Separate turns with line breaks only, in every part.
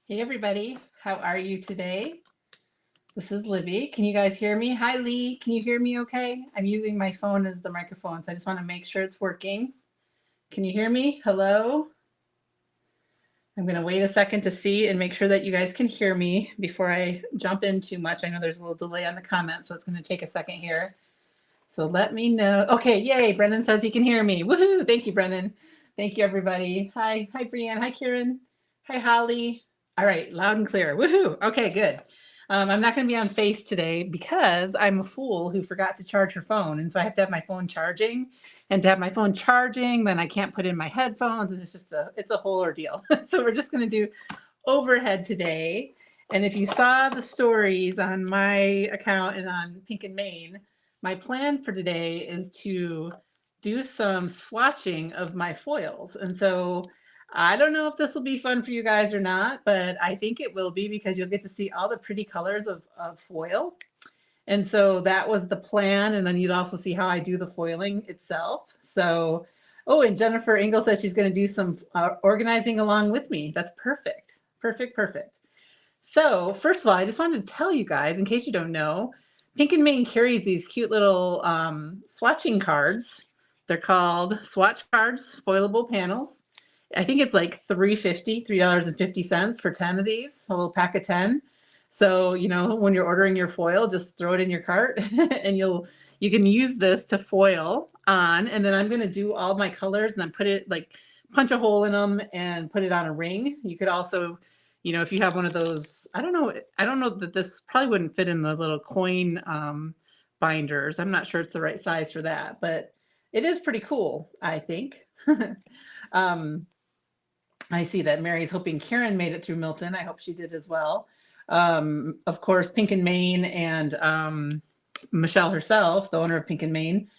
Hey everybody, how are you today? This is Libby. Can you guys hear me? Hi Lee, can you hear me okay? I'm using my phone as the microphone, so I just want to make sure it's working. Can you hear me? Hello? I'm going to wait a second to see and make sure that you guys can hear me before I jump in too much. I know there's a little delay on the comments, so it's going to take a second here. So let me know. Okay, yay, Brendan says he can hear me. Woohoo! Thank you, Brendan. Thank you, everybody. Hi, Brianne. Hi, Kieran. Hi, Holly. All right, loud and clear. Woohoo! Okay, good. I'm not going to be on Face today because I'm a fool who forgot to charge her phone, and so I have to have my phone charging. And to have my phone charging, then I can't put in my headphones, and it's a whole ordeal. So we're just going to do overhead today. And if you saw the stories on my account and on Pink and Main, my plan for today is to do some swatching of my foils. And so I don't know if this will be fun for you guys or not, but I think it will be because you'll get to see all the pretty colors of foil. And so that was the plan. And then you'd also see how I do the foiling itself. So, oh, and Jennifer Engel says she's going to do some organizing along with me. That's perfect. Perfect, perfect. So first of all, I just wanted to tell you guys, in case you don't know, Pink and Main carries these cute little swatching cards. They're called swatch cards, foilable panels. I think it's like $3.50 for 10 of these, a little pack of 10. So, you know, when you're ordering your foil, just throw it in your cart and you can use this to foil on. And then I'm going to do all my colors and then put it like punch a hole in them and put it on a ring. You could also, you know, if you have one of those, I don't know that this probably wouldn't fit in the little coin binders. I'm not sure it's the right size for that, but it is pretty cool, I think. um, I see that Mary's hoping Karen made it through Milton. I hope she did as well. Of course, Pink and Main and Michelle herself, the owner of Pink and Main,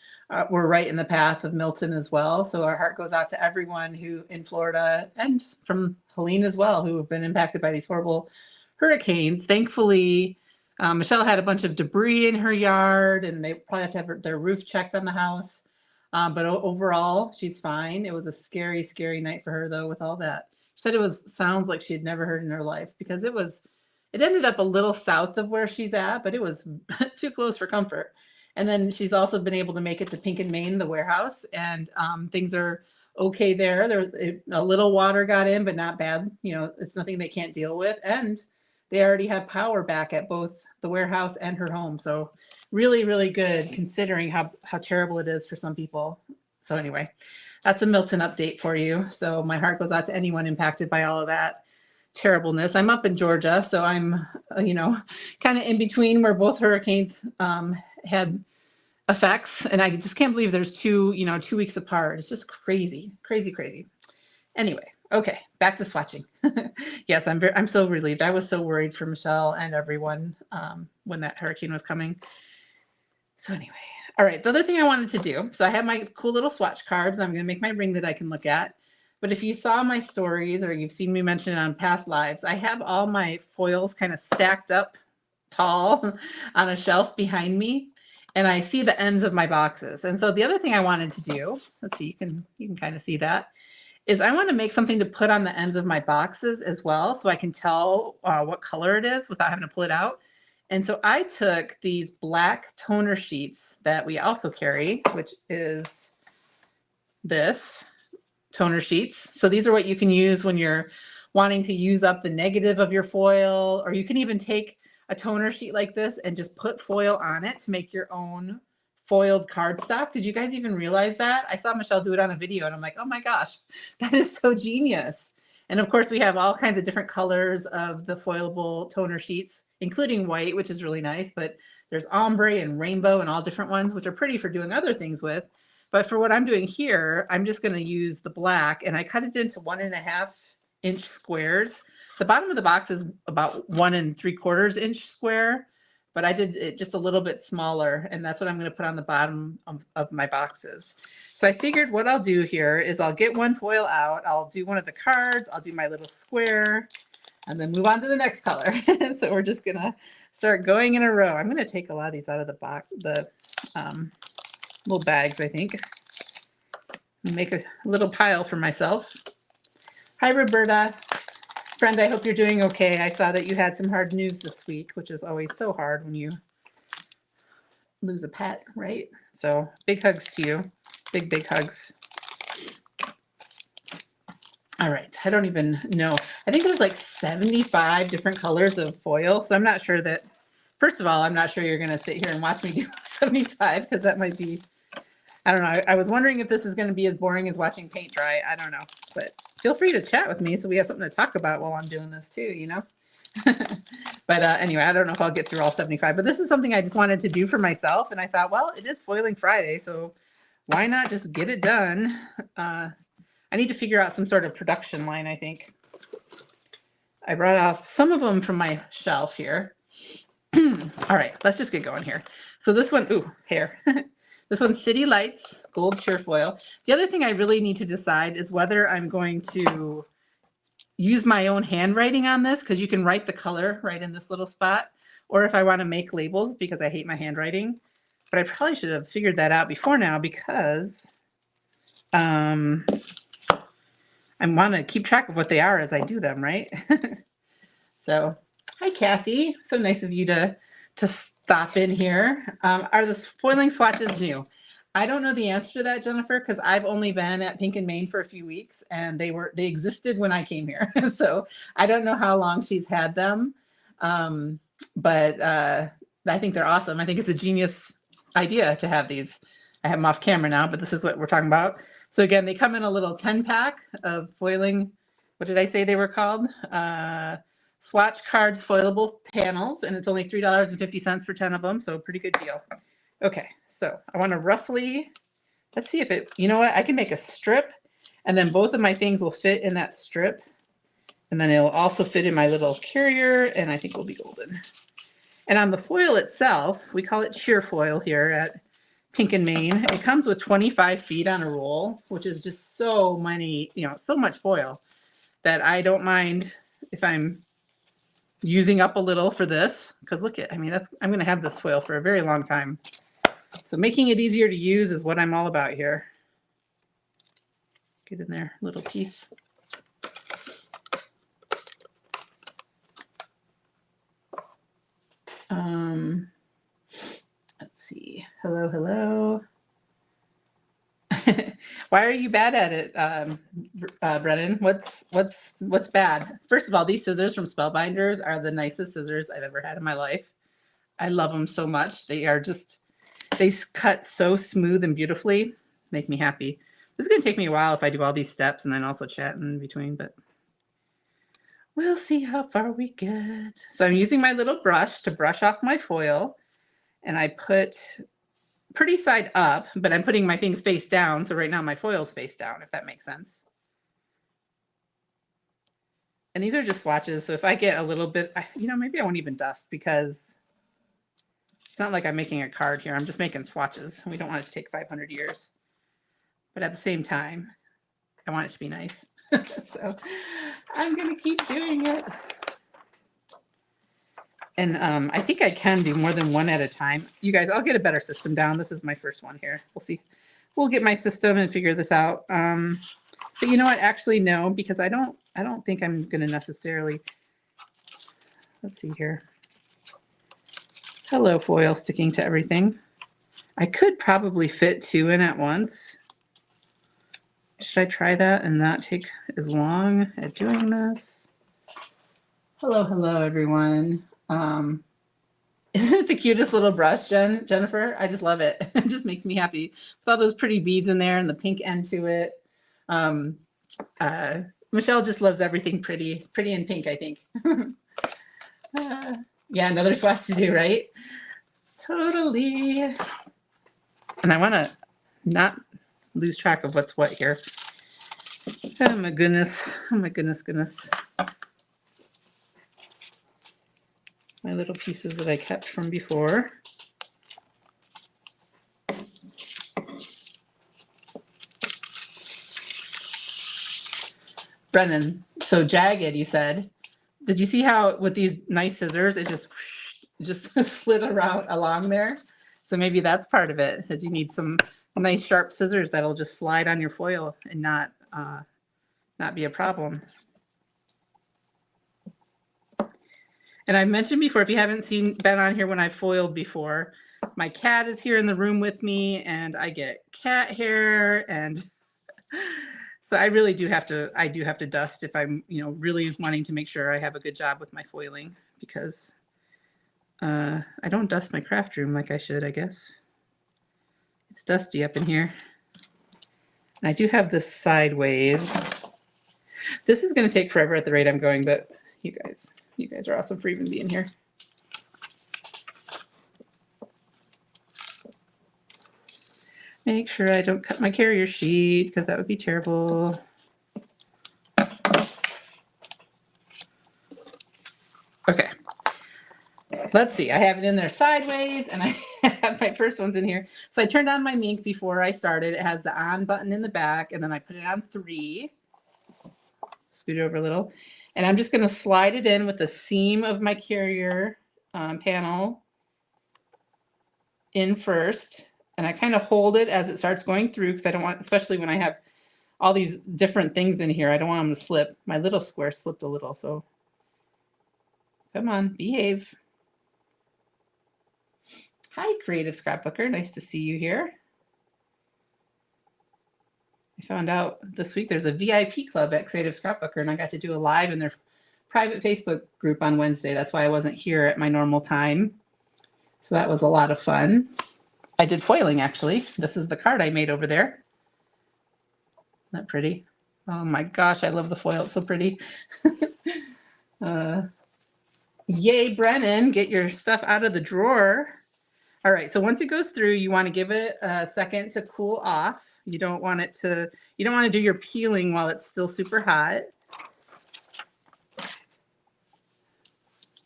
were right in the path of Milton as well. So our heart goes out to everyone who in Florida and from Helene as well, who have been impacted by these horrible hurricanes. Thankfully, Michelle had a bunch of debris in her yard, and they probably have to have their roof checked on the house. But overall, she's fine. It was a scary, scary night for her, though, with all that. She said sounds like she had never heard in her life because it ended up a little south of where she's at, but it was too close for comfort. And then she's also been able to make it to Pink and Main, the warehouse, and things are okay there. A little water got in, but not bad. You know, it's nothing they can't deal with. And they already have power back at both the warehouse and her home. So really, really good considering how terrible it is for some people. So anyway, that's a Milton update for you. So my heart goes out to anyone impacted by all of that terribleness. I'm up in Georgia, so I'm, you know, kind of in between where both hurricanes had effects. And I just can't believe there's 2 weeks apart. It's just crazy, crazy, crazy. Anyway, okay, back to swatching. Yes, I'm so relieved. I was so worried for Michelle and everyone when that hurricane was coming. So anyway, all right, the other thing I wanted to do, so I have my cool little swatch cards. I'm going to make my ring that I can look at. But if you saw my stories or you've seen me mention it on past lives, I have all my foils kind of stacked up tall on a shelf behind me, and I see the ends of my boxes. And so the other thing I wanted to do, let's see, you can kind of see that, is I want to make something to put on the ends of my boxes as well, so I can tell what color it is without having to pull it out. And so I took these black toner sheets that we also carry, which is this toner sheets. So these are what you can use when you're wanting to use up the negative of your foil, or you can even take a toner sheet like this and just put foil on it to make your own foiled cardstock. Did you guys even realize that? I saw Michelle do it on a video and I'm like, oh my gosh, that is so genius. And of course we have all kinds of different colors of the foilable toner sheets, including white, which is really nice, but there's ombre and rainbow and all different ones, which are pretty for doing other things with. But for what I'm doing here, I'm just going to use the black, and I cut it into 1.5-inch squares. The bottom of the box is about 1 3/4 inch square, but I did it just a little bit smaller, and that's what I'm going to put on the bottom of my boxes. So I figured what I'll do here is I'll get one foil out, I'll do one of the cards, I'll do my little square, and then move on to the next color. So we're just going to start going in a row. I'm going to take a lot of these out of the box, little bags, I think. Make a little pile for myself. Hi, Roberta. Friend, I hope you're doing okay. I saw that you had some hard news this week, which is always so hard when you lose a pet, right? So big hugs to you. Big, big hugs. All right. I don't even know. I think there's like 75 different colors of foil. So I'm not sure that, first of all, I'm not sure you're going to sit here and watch me do 75 because that might be, I don't know. I was wondering if this is going to be as boring as watching paint dry. I don't know. But feel free to chat with me so we have something to talk about while I'm doing this too, you know? But anyway, I don't know if I'll get through all 75, but this is something I just wanted to do for myself. And I thought, well, it is Foiling Friday, so why not just get it done? I need to figure out some sort of production line, I think. I brought off some of them from my shelf here. All right, let's just get going here. So this one, ooh, hair. This one's City Lights, gold CheerFoil. The other thing I really need to decide is whether I'm going to use my own handwriting on this, because you can write the color right in this little spot, or if I want to make labels because I hate my handwriting. But I probably should have figured that out before now because I want to keep track of what they are as I do them, right? So, hi, Kathy. So nice of you to stop in here. Are the foiling swatches new? I don't know the answer to that, Jennifer, because I've only been at Pink and Maine for a few weeks, and they existed when I came here. So I don't know how long she's had them, but I think they're awesome. I think it's a genius idea to have these. I have them off camera now, but this is what we're talking about. So again, they come in a little 10-pack of foiling. What did I say they were called? Swatch cards foilable panels, and it's only $3.50 for 10 of them, so pretty good deal. Okay, so I want to roughly, let's see if it, you know what, I can make a strip, and then both of my things will fit in that strip, and then it'll also fit in my little carrier, and I think it'll be golden. And on the foil itself, we call it CheerFoil here at Pink and Maine. It comes with 25 feet on a roll, which is just so many, you know, so much foil that I don't mind if I'm using up a little for this, because look at, I mean, I'm going to have this foil for a very long time. So making it easier to use is what I'm all about here. Get in there, little piece. Let's see. Hello, hello. Why are you bad at it, Brennan? What's bad? First of all, these scissors from Spellbinders are the nicest scissors I've ever had in my life. I love them so much. They cut so smooth and beautifully. Make me happy. This is going to take me a while if I do all these steps and then also chat in between, but we'll see how far we get. So I'm using my little brush to brush off my foil, and I put pretty side up, but I'm putting my things face down. So right now my foil's face down, if that makes sense. And these are just swatches. So if I get a little bit, you know, maybe I won't even dust because it's not like I'm making a card here. I'm just making swatches. We don't want it to take 500 years. But at the same time, I want it to be nice. So I'm going to keep doing it. And I think I can do more than one at a time. You guys, I'll get a better system down. This is my first one here. We'll see. We'll get my system and figure this out. But you know what? Actually, no, because I don't think I'm going to necessarily. Let's see here. Hello, foil sticking to everything. I could probably fit 2 in at once. Should I try that and not take as long at doing this? Hello, hello, everyone. Isn't it the cutest little brush, Jennifer? I just love it. It just makes me happy. With all those pretty beads in there and the pink end to it. Michelle just loves everything pretty and pink, I think. Yeah, another swatch to do, right? Totally. And I want to not lose track of what's what here. Oh my goodness. Oh my goodness. My little pieces that I kept from before. Brennan, so jagged, you said. Did you see how with these nice scissors, it just slid around along there? So maybe that's part of it, is you need some nice sharp scissors that'll just slide on your foil and not be a problem. And I mentioned before, if you haven't been on here when I foiled before, my cat is here in the room with me and I get cat hair, and so I really do have to dust if I'm, really wanting to make sure I have a good job with my foiling, because I don't dust my craft room like I should, I guess. It's dusty up in here. And I do have this sideways. This is going to take forever at the rate I'm going, but you guys are awesome for even being here. Make sure I don't cut my carrier sheet, because that would be terrible. Okay. Let's see. I have it in there sideways, and I have my first ones in here. So I turned on my Mink before I started. It has the on button in the back, and then I put it on 3. Scoot it over a little. And I'm just going to slide it in with the seam of my carrier panel in first. And I kind of hold it as it starts going through, because I don't want, especially when I have all these different things in here, I don't want them to slip. My little square slipped a little, so come on, behave. Hi, Creative Scrapbooker. Nice to see you here. I found out this week there's a VIP club at Creative Scrapbooker, and I got to do a live in their private Facebook group on Wednesday. That's why I wasn't here at my normal time. So that was a lot of fun. I did foiling, actually. This is the card I made over there. Isn't that pretty? Oh my gosh, I love the foil. It's so pretty. Yay, Brennan, get your stuff out of the drawer. All right, so once it goes through, you want to give it a second to cool off. You don't want to do your peeling while it's still super hot.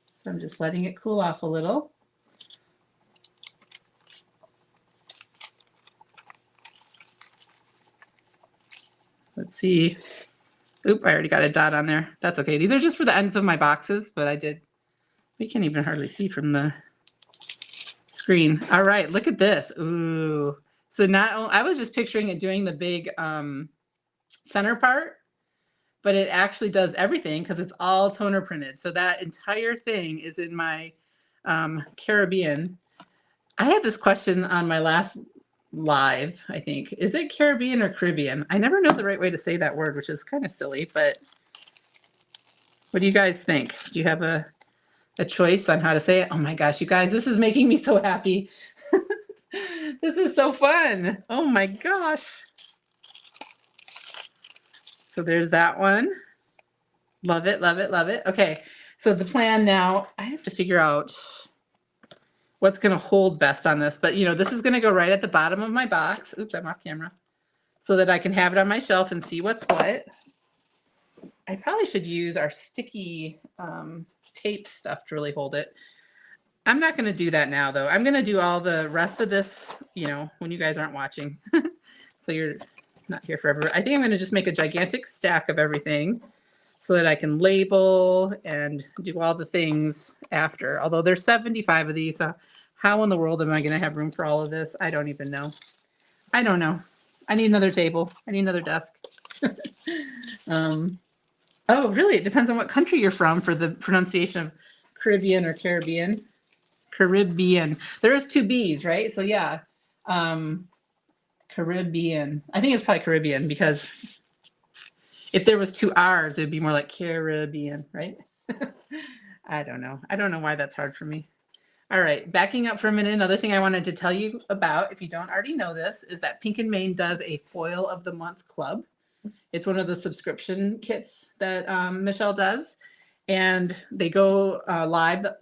So I'm just letting it cool off a little. Let's see. Oop, I already got a dot on there. That's okay. These are just for the ends of my boxes, but we can't even hardly see from the screen. All right, look at this. Ooh. So I was just picturing it doing the big center part, but it actually does everything because it's all toner printed. So that entire thing is in my Caribbean. I had this question on my last live, I think. Is it Caribbean or Caribbean? I never know the right way to say that word, which is kind of silly, but what do you guys think? Do you have a choice on how to say it? Oh my gosh, you guys, this is making me so happy. This is so fun. Oh my gosh. So there's that one. Love it, love it, love it. Okay, so the plan now, I have to figure out what's going to hold best on this. But, this is going to go right at the bottom of my box. Oops, I'm off camera. So that I can have it on my shelf and see what's what. I probably should use our sticky tape stuff to really hold it. I'm not going to do that now, though. I'm going to do all the rest of this, when you guys aren't watching. So you're not here forever. I think I'm going to just make a gigantic stack of everything so that I can label and do all the things after. Although there's 75 of these, so how in the world am I going to have room for all of this? I don't even know. I don't know. I need another table. I need another desk. Oh, really? It depends on what country you're from for the pronunciation of Caribbean or Caribbean. Caribbean. There is 2 B's, right? So yeah, Caribbean. I think it's probably Caribbean, because if there was 2 R's, it would be more like Caribbean, right? I don't know. I don't know why that's hard for me. All right, backing up for a minute, another thing I wanted to tell you about, if you don't already know this, is that Pink and Main does a Foil of the Month club. It's one of the subscription kits that Michelle does. And they go live the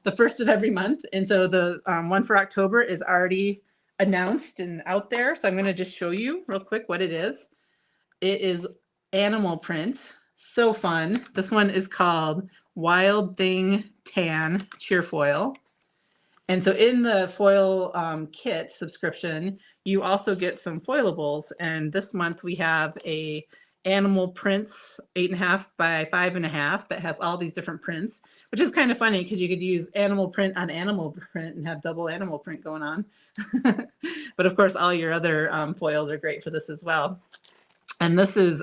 1st of every month. And so the one for October is already announced and out there. So I'm going to just show you real quick what it is. It is animal print. So fun. This one is called Wild Thing Tan CheerFoil. And so in the foil kit subscription, you also get some foilables. And this month we have a animal prints 8.5 by 5.5 that has all these different prints, which is kind of funny because you could use animal print on animal print and have double animal print going on. But of course, all your other foils are great for this as well. And this is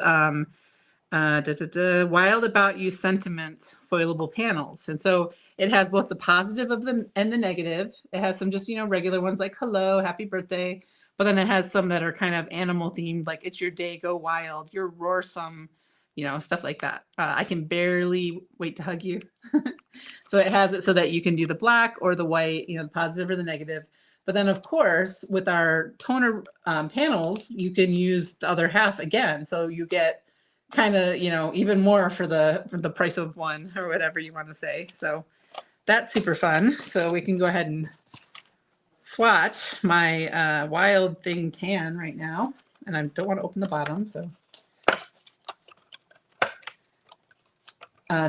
Wild About You Sentiments foilable panels. And so it has both the positive of the and the negative. It has some just, regular ones like hello, happy birthday. But then it has some that are kind of animal themed, like it's your day, go wild, you're roarsome, stuff like that. I can barely wait to hug you. So it has it so that you can do the black or the white, the positive or the negative. But then, of course, with our toner panels, you can use the other half again. So you get kind of, even more for the price of one or whatever you want to say. So that's super fun. So we can go ahead and swatch my Wild Thing tan right now. And I don't want to open the bottom, so.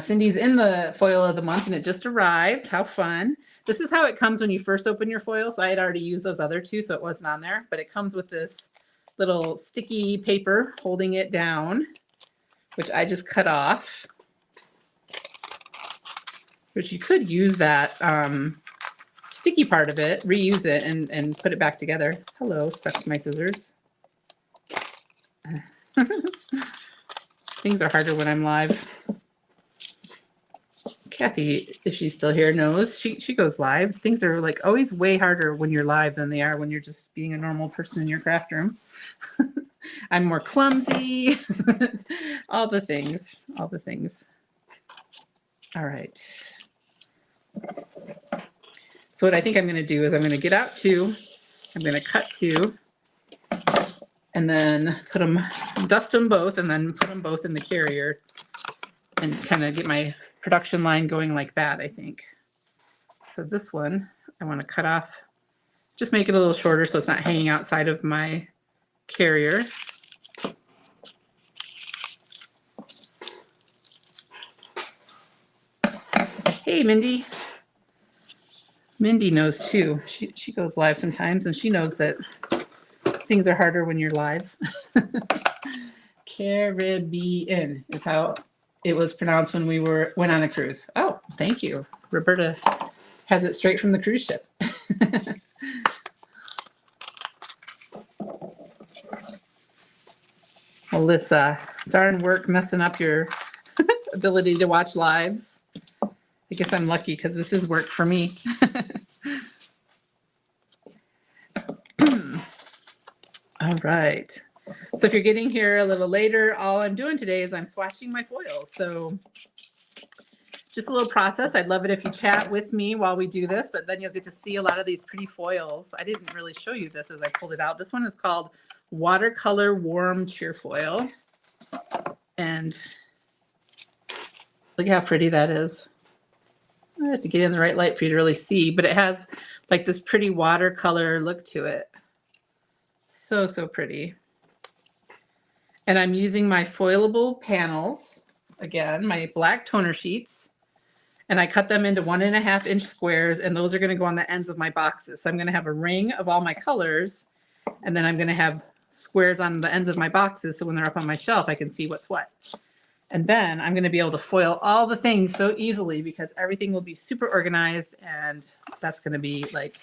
Cindy's in the foil of the month and it just arrived. How fun. This is how it comes when you first open your foil. So I had already used those other two, so it wasn't on there, but it comes with this little sticky paper holding it down, which I just cut off. Which you could use that sticky part of it, reuse it, and put it back together. Hello, stuck to my scissors. Things are harder when I'm live. Kathy, if she's still here, knows she goes live. Things are like always way harder when you're live than they are when you're just being a normal person in your craft room. I'm more clumsy. All the things. All right. So what I think I'm going to do is I'm going to get out two. I'm going to cut two. And then dust them both, and then put them both in the carrier and kind of get my production line going like that, I think. So this one, I want to cut off, just make it a little shorter so it's not hanging outside of my carrier. Hey, Mindy. Mindy knows too. She goes live sometimes, and she knows that things are harder when you're live. Caribbean is how it was pronounced when we went on a cruise. Oh, thank you. Roberta has it straight from the cruise ship. Alyssa, darn work messing up your ability to watch lives. I guess I'm lucky because this is work for me. All right. So if you're getting here a little later, all I'm doing today is I'm swatching my foils. So just a little process. I'd love it if you chat with me while we do this, but then you'll get to see a lot of these pretty foils. I didn't really show you this as I pulled it out. This one is called Watercolor Warm CheerFoil. And look how pretty that is. I have to get in the right light for you to really see, but it has like this pretty watercolor look to it. So, so pretty. And I'm using my foilable panels, again, my black toner sheets, and I cut them into 1.5 inch squares, and those are going to go on the ends of my boxes. So I'm going to have a ring of all my colors, and then I'm going to have squares on the ends of my boxes, so when they're up on my shelf, I can see what's what. And then I'm going to be able to foil all the things so easily because everything will be super organized, and that's going to be like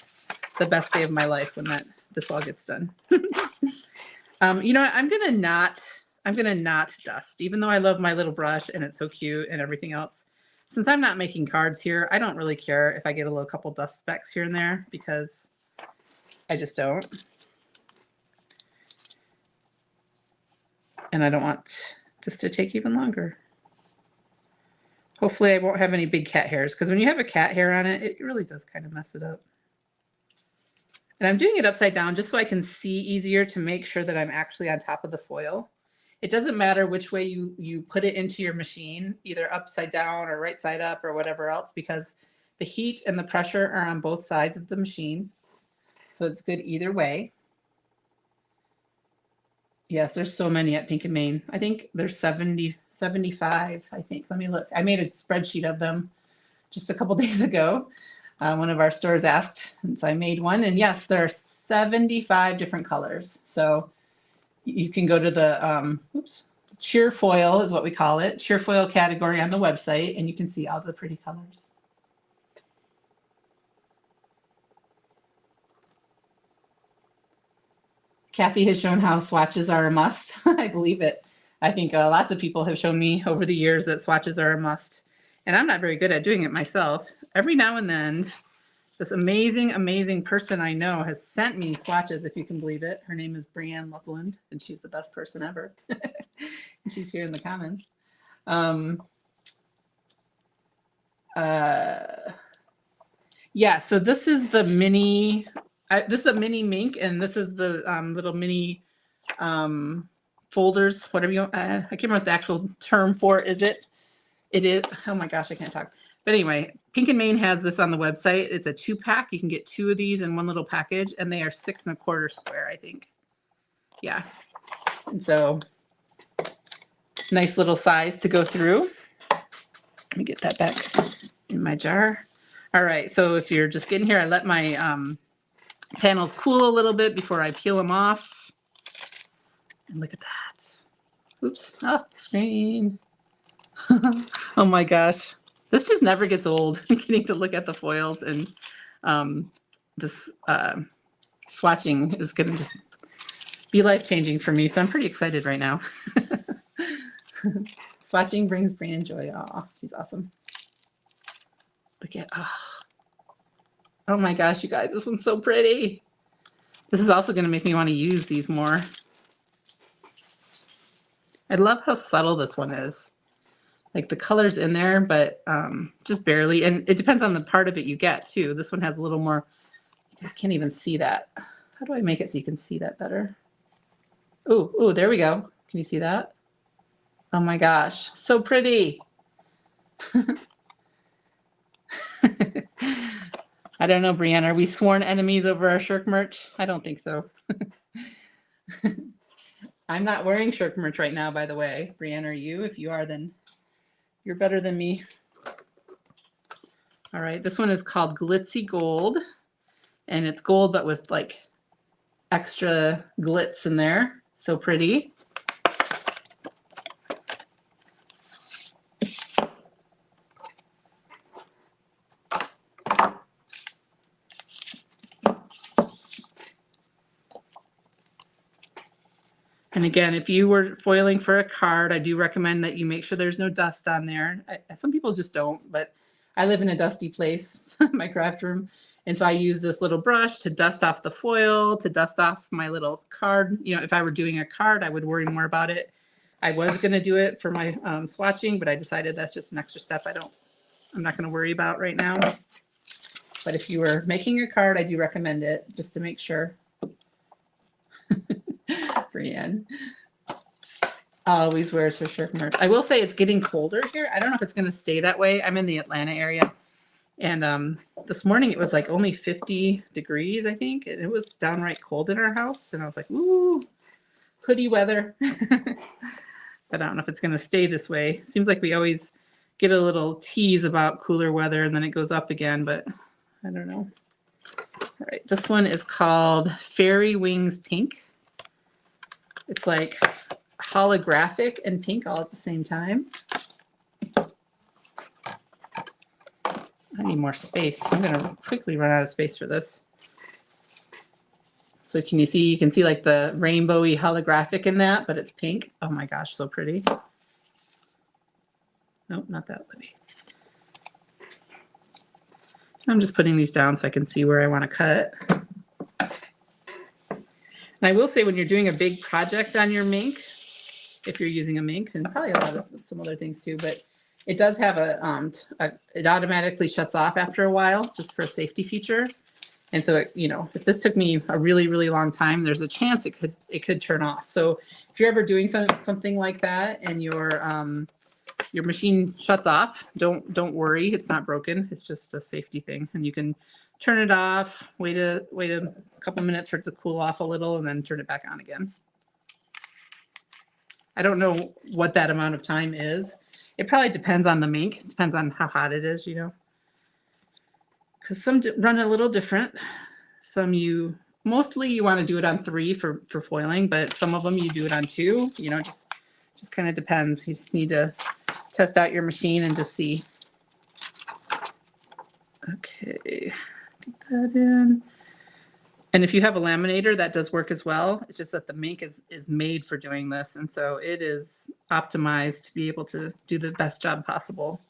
the best day of my life when this all gets done. You know what? I'm gonna not dust, even though I love my little brush and it's so cute and everything else. Since I'm not making cards here, I don't really care if I get a little couple dust specks here and there because I just don't. And I don't want this to take even longer. Hopefully I won't have any big cat hairs because when you have a cat hair on it, it really does kind of mess it up. And I'm doing it upside down just so I can see easier to make sure that I'm actually on top of the foil. It doesn't matter which way you put it into your machine, either upside down or right side up or whatever else, because the heat and the pressure are on both sides of the machine. So it's good either way. Yes, there's so many at Pink and Main. I think there's 75, I think. Let me look. I made a spreadsheet of them just a couple days ago. One of our stores asked, and so I made one. And yes, there are 75 different colors. So you can go to the CheerFoil is what we call it, CheerFoil category on the website, and you can see all the pretty colors. Kathy has shown how swatches are a must. I believe it. I think lots of people have shown me over the years that swatches are a must. And I'm not very good at doing it myself. Every now and then, this amazing, amazing person I know has sent me swatches, if you can believe it. Her name is Brianne Loveland, and she's the best person ever. And she's here in the comments. Yeah, so this is the mini, this is a mini mink, and this is the little mini folders, whatever you, I can't remember what the actual term for it is. It is, oh my gosh, I can't talk. But anyway, Pink and Main has this on the website. It's a 2-pack. You can get 2 of these in one little package, and they are 6 1/4 square, I think. Yeah. And so nice little size to go through. Let me get that back in my jar. All right, so if you're just getting here, I let my panels cool a little bit before I peel them off. And look at that. Oops, off the screen. Oh my gosh. This just never gets old, getting to look at the foils, and this swatching is going to just be life-changing for me, so I'm pretty excited right now. Swatching brings Brian joy. Aw, she's awesome. Look at, oh my gosh, you guys, this one's so pretty. This is also going to make me want to use these more. I love how subtle this one is. Like the color's in there, but just barely. And it depends on the part of it you get too. This one has a little more, you guys can't even see that. How do I make it so you can see that better? Oh, there we go. Can you see that? Oh my gosh, so pretty. I don't know, Brianna, are we sworn enemies over our shirk merch? I don't think so. I'm not wearing shirk merch right now, by the way. Brianna, are you? If you are, then you're better than me. All right, this one is called Glitzy Gold, and it's gold but with like extra glitz in there. So pretty. And again, if you were foiling for a card, I do recommend that you make sure there's no dust on there. Some people just don't, but I live in a dusty place, my craft room. And so I use this little brush to dust off the foil, to dust off my little card. You know, if I were doing a card, I would worry more about it. I was going to do it for my swatching, but I decided that's just an extra step I'm not going to worry about right now. But if you were making a card, I do recommend it just to make sure. Brienne always wears her shirk merch. I will say it's getting colder here. I don't know if it's going to stay that way. I'm in the Atlanta area, and this morning it was like only 50 degrees, I think, and it was downright cold in our house. And I was like, ooh, hoodie weather. But I don't know if it's going to stay this way. Seems like we always get a little tease about cooler weather, and then it goes up again, but I don't know. All right, this one is called Fairy Wings Pink. It's like holographic and pink all at the same time. I need more space. I'm going to quickly run out of space for this. So can you see? You can see like the rainbowy holographic in that, but it's pink. Oh my gosh, so pretty. Nope, not that, Libby. I'm just putting these down so I can see where I want to cut. And I will say, when you're doing a big project on your mink, if you're using a mink, and probably a lot of some other things too, but it does have it automatically shuts off after a while, just for a safety feature. And so, you know, if this took me a really, really long time, there's a chance it could turn off. So if you're ever doing something like that and your machine shuts off, don't worry, it's not broken. It's just a safety thing, and you can turn it off, wait a couple minutes for it to cool off a little, and then turn it back on again. I don't know what that amount of time is. It probably depends on the mink. It depends on how hot it is, you know. Because some run a little different. Mostly you want to do it on 3 for foiling, but some of them you do it on 2. You know, just kind of depends. You need to test out your machine and just see. Okay, get that in. And if you have a laminator, that does work as well. It's just that the Mink is made for doing this. And so it is optimized to be able to do the best job possible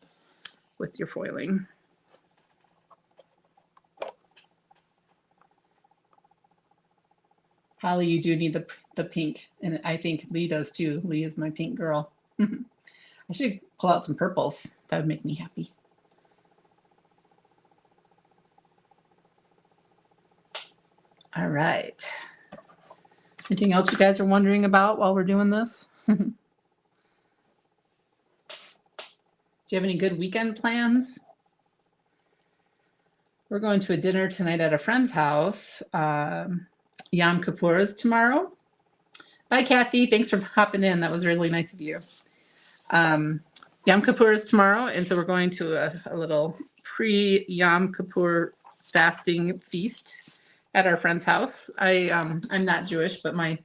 with your foiling. Holly, you do need the pink. And I think Lee does too. Lee is my pink girl. I should pull out some purples. That would make me happy. All right. Anything else you guys are wondering about while we're doing this? Do you have any good weekend plans? We're going to a dinner tonight at a friend's house. Yom Kippur is tomorrow. Bye, Kathy. Thanks for hopping in. That was really nice of you. Yom Kippur is tomorrow, and so we're going to a little pre-Yom Kippur fasting feast at our friend's house. I'm not Jewish, but my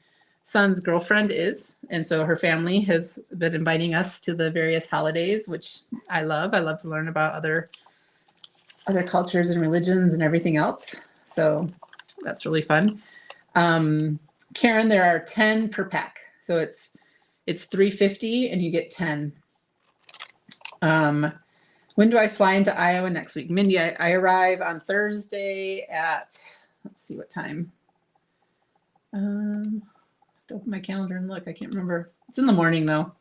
son's girlfriend is, and so her family has been inviting us to the various holidays, which I love. I love to learn about other cultures and religions and everything else. So that's really fun. Karen, there are 10 per pack, so it's $3.50 and you get 10. When do I fly into Iowa next week? Mindy, I arrive on Thursday at, let's see what time. I have to open my calendar and look. I can't remember. It's in the morning though.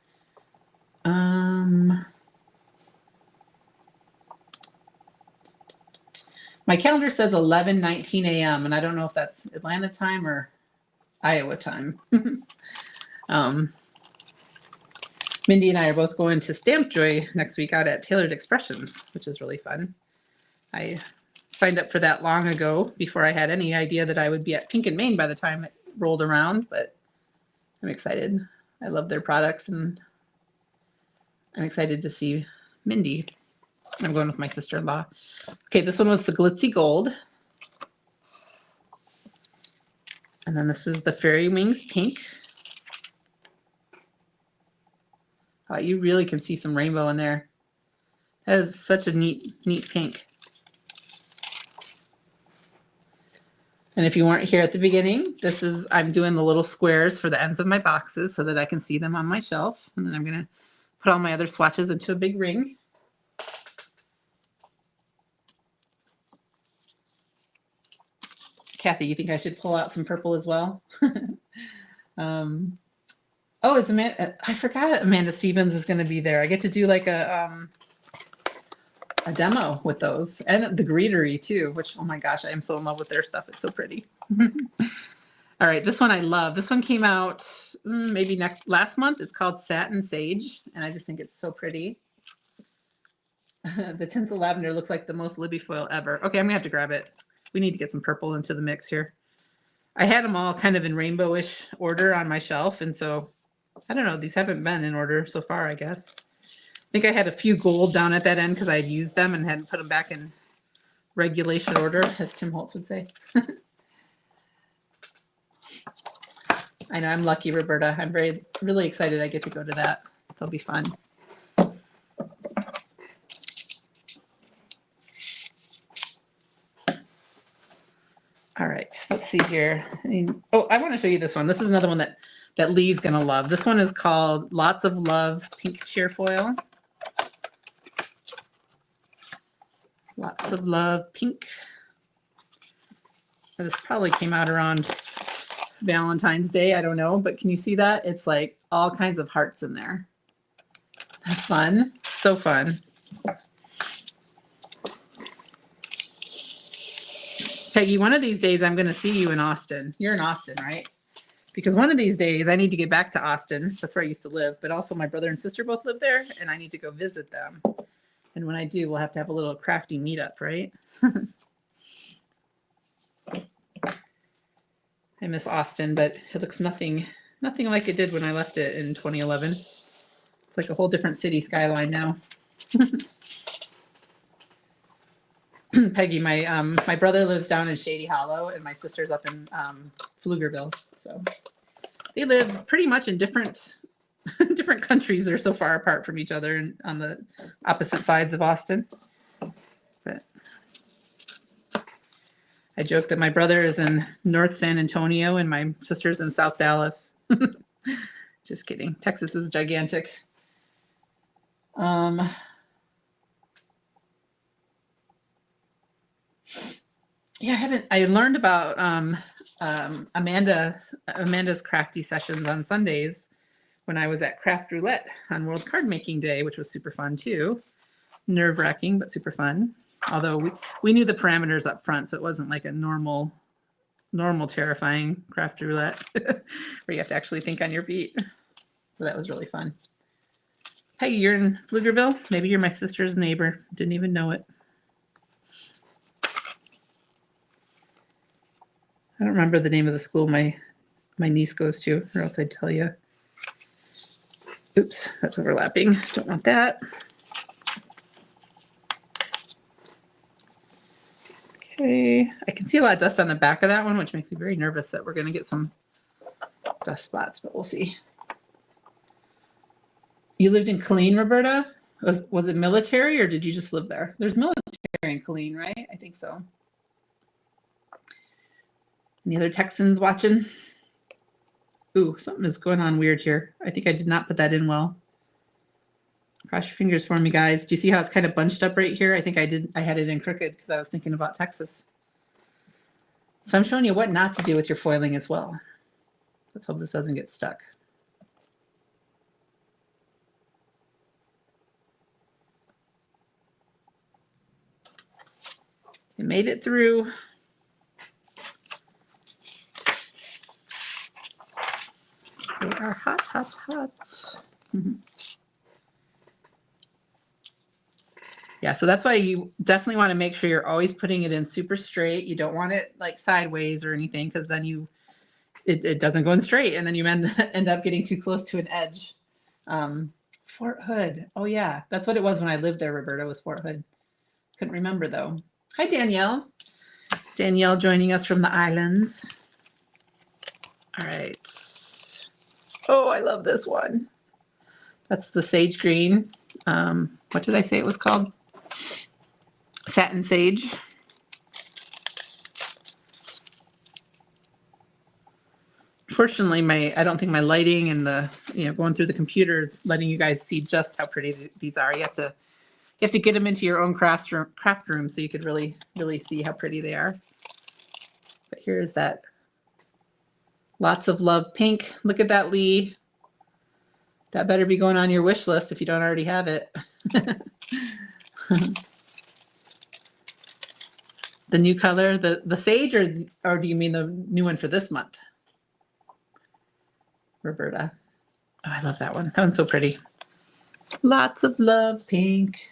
My calendar says 11:19 a.m. and I don't know if that's Atlanta time or Iowa time. Mindy and I are both going to Stamp Joy next week out at Tailored Expressions, which is really fun. I signed up for that long ago before I had any idea that I would be at Pink and Maine by the time it rolled around, but I'm excited. I love their products and I'm excited to see Mindy. I'm going with my sister-in-law. Okay, this one was the Glitzy Gold. And then this is the Fairy Wings Pink. Oh, you really can see some rainbow in there. That is such a neat pink. And if you weren't here at the beginning, I'm doing the little squares for the ends of my boxes so that I can see them on my shelf. And then I'm going to put all my other swatches into a big ring. Kathy, you think I should pull out some purple as well? Oh, it's Amanda. I forgot Amanda Stevens is going to be there. I get to do like a demo with those and the Greetery too, which, oh my gosh, I am so in love with their stuff. It's so pretty. All right, this one I love. This one came out maybe last month. It's called Satin Sage, and I just think it's so pretty. The tinsel lavender looks like the most Libby foil ever. Okay, I'm gonna have to grab it. We need to get some purple into the mix here. I had them all kind of in rainbowish order on my shelf, and so I don't know. These haven't been in order so far, I guess. I think I had a few gold down at that end because I had used them and hadn't put them back in regulation order, as Tim Holtz would say. I know, I'm lucky, Roberta. I'm really excited I get to go to that. It'll be fun. All right, let's see here. I want to show you this one. This is another one that Lee's going to love. This one is called Lots of Love Pink CheerFoil. Lots of Love Pink. This probably came out around Valentine's Day. I don't know, but can you see that? It's like all kinds of hearts in there. That's fun. So fun. Peggy, one of these days I'm going to see you in Austin. You're in Austin, right? Because one of these days I need to get back to Austin. That's where I used to live. But also my brother and sister both live there, and I need to go visit them. And when I do, we'll have to have a little crafty meetup, right? I miss Austin, but it looks nothing like it did when I left it in 2011. It's like a whole different city skyline now. Peggy, my brother lives down in Shady Hollow, and my sister's up in Pflugerville. So they live pretty much in different countries. They're so far apart from each other and on the opposite sides of Austin. But I joke that my brother is in North San Antonio and my sister's in South Dallas. Just kidding. Texas is gigantic. Yeah, I learned about Amanda's crafty sessions on Sundays when I was at Craft Roulette on World Card Making Day, which was super fun too. Nerve-wracking, but super fun. Although we knew the parameters up front, so it wasn't like a normal terrifying Craft Roulette where you have to actually think on your feet. So that was really fun. Hey, you're in Pflugerville? Maybe you're my sister's neighbor. Didn't even know it. I don't remember the name of the school my niece goes to, or else I'd tell you. Oops, that's overlapping. Don't want that. Okay, I can see a lot of dust on the back of that one, which makes me very nervous that we're going to get some dust spots, but we'll see. You lived in Killeen, Roberta? Was it military or did you just live there? There's military in Killeen, right? I think so. Any other Texans watching? Ooh, something is going on weird here. I think I did not put that in well. Cross your fingers for me, guys. Do you see how it's kind of bunched up right here? I think I had it in crooked because I was thinking about Texas. So I'm showing you what not to do with your foiling as well. Let's hope this doesn't get stuck. It made it through. They are hot, hot, hot. Mm-hmm. Yeah, so that's why you definitely want to make sure you're always putting it in super straight. You don't want it like sideways or anything because then it doesn't go in straight and then you end up getting too close to an edge. Fort Hood. Oh yeah, that's what it was when I lived there, Roberta, was Fort Hood. Couldn't remember though. Hi, Danielle. Danielle joining us from the islands. All right. Oh, I love this one. That's the sage green. What did I say it was called? Satin sage. Fortunately, I don't think my lighting and the going through the computers letting you guys see just how pretty these are. You have to get them into your own craft room so you could really see how pretty they are. But here's that lots of love pink. Look at that, Lee. That better be going on your wish list if you don't already have it. The new color, the sage, or do you mean the new one for this month? Roberta. Oh, I love that one. That one's so pretty. Lots of love pink.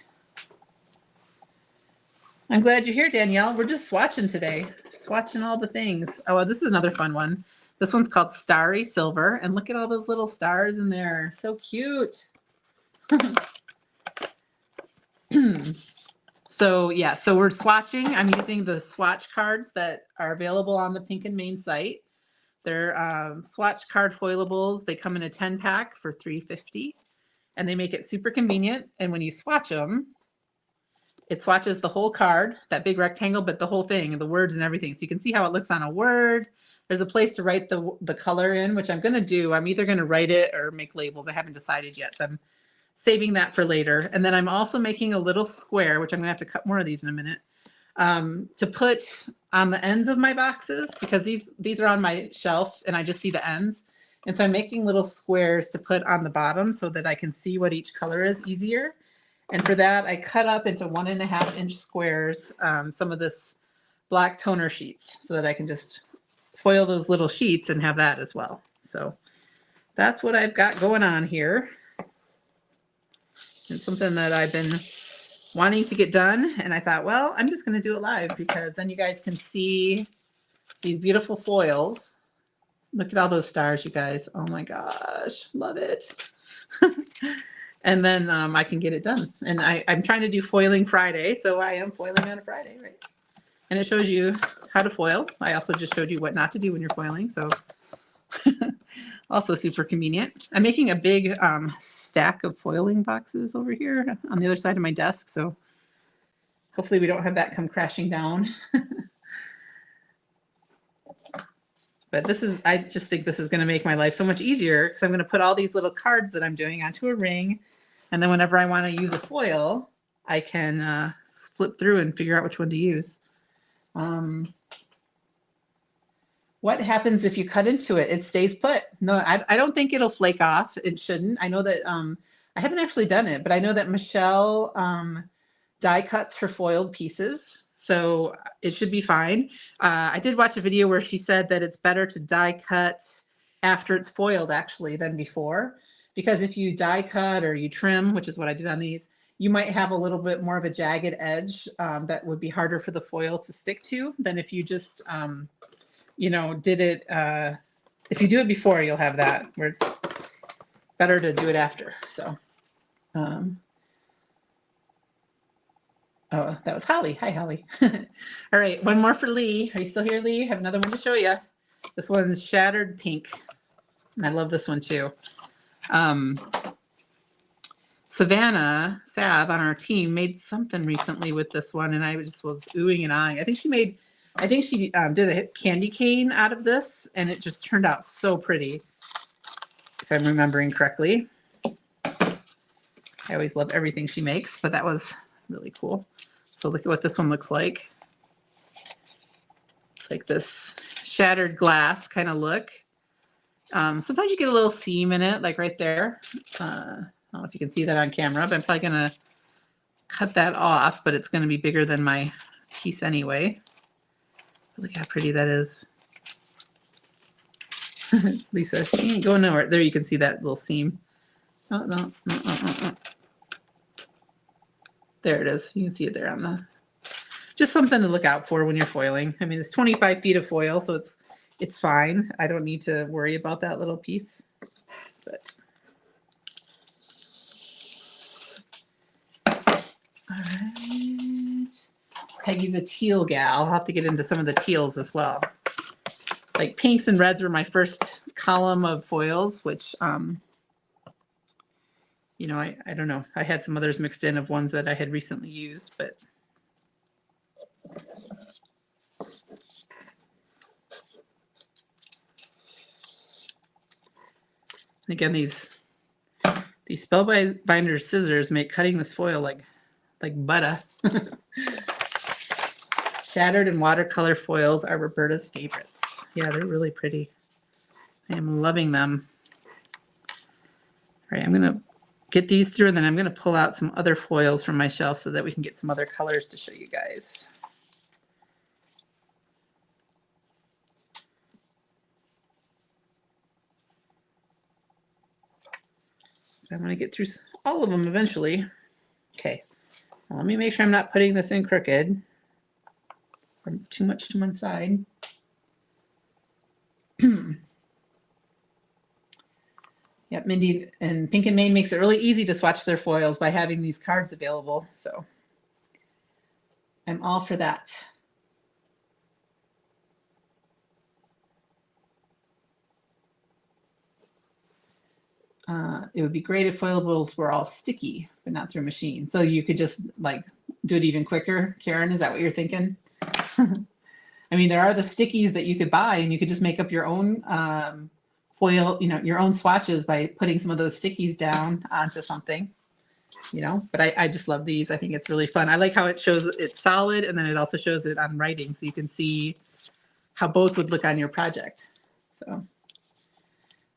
I'm glad you're here, Danielle. We're just swatching today. Swatching all the things. Oh, well, this is another fun one. This one's called Starry Silver. And look at all those little stars in there. So cute. So yeah, so we're swatching. I'm using the swatch cards that are available on the Pink and Main site. They're swatch card foilables. They come in a 10-pack for $3.50. And they make it super convenient. And when you swatch them, it swatches the whole card, that big rectangle, but the whole thing, the words and everything. So you can see how it looks on a word. There's a place to write the color in, which I'm going to do. I'm either going to write it or make labels. I haven't decided yet. So I'm saving that for later. And then I'm also making a little square, which I'm going to have to cut more of these in a minute, to put on the ends of my boxes because these are on my shelf and I just see the ends. And so I'm making little squares to put on the bottom so that I can see what each color is easier. And for that, I cut up into 1.5-inch squares some of this black toner sheets so that I can just foil those little sheets and have that as well. So that's what I've got going on here. It's something that I've been wanting to get done. And I thought, well, I'm just going to do it live because then you guys can see these beautiful foils. Look at all those stars, you guys. Oh my gosh, love it. And then I can get it done. And I'm trying to do foiling Friday. So I am foiling on a Friday, right? And it shows you how to foil. I also just showed you what not to do when you're foiling. So also super convenient. I'm making a big stack of foiling boxes over here on the other side of my desk. So hopefully we don't have that come crashing down. But this is, I just think this is going to make my life so much easier because I'm going to put all these little cards that I'm doing onto a ring. And then whenever I want to use a foil, I can flip through and figure out which one to use. What happens if you cut into it? It stays put. No, I don't think it'll flake off. It shouldn't. I know that I haven't actually done it, but I know that Michelle die cuts for foiled pieces. So it should be fine. I did watch a video where she said that it's better to die cut after it's foiled actually than before. Because if you die cut or you trim, which is what I did on these, you might have a little bit more of a jagged edge that would be harder for the foil to stick to than if you just, you know, did it. If you do it before, you'll have that where it's better to do it after. So, oh, that was Holly. Hi, Holly. All right, one more for Lee. Are you still here, Lee? I have another one to show you. This one's Shattered Pink. And I love this one too. Savannah Sab on our team made something recently with this one, and I just was oohing and eyeing. I think she did a candy cane out of this, and it just turned out so pretty, if I'm remembering correctly. I always love everything she makes, but that was really cool. So look at what this one looks like. It's like this shattered glass kind of look. Sometimes you get a little seam in it, like right there. I don't know if you can see that on camera, but I'm probably going to cut that off, but it's going to be bigger than my piece anyway. Look how pretty that is. Lisa, she ain't going nowhere. There you can see that little seam. Oh, no. There it is. You can see it there on the... Just something to look out for when you're foiling. I mean, it's 25 feet of foil, so it's fine. I don't need to worry about that little piece. But... All right. Peggy's a teal gal. I'll have to get into some of the teals as well. Like pinks and reds were my first column of foils, which, you know, I don't know. I had some others mixed in of ones that I had recently used, but. Again, these Spellbinder scissors make cutting this foil like butter. Shattered and watercolor foils are Roberta's favorites. Yeah, they're really pretty. I am loving them. All right, I'm going to get these through, and then I'm going to pull out some other foils from my shelf so that we can get some other colors to show you guys. I'm going to get through all of them eventually. Okay, now let me make sure I'm not putting this in crooked or too much to one side. Yep, Mindy and Pink and Maine makes it really easy to swatch their foils by having these cards available. So I'm all for that. It would be great if foilables were all sticky, but not through a machine. So you could just like do it even quicker. Karen, is that what you're thinking? I mean, there are the stickies that you could buy, and you could just make up your own foil, you know, your own swatches by putting some of those stickies down onto something, you know. But I just love these. I think it's really fun. I like how it shows it's solid, and then it also shows it on writing, so you can see how both would look on your project. So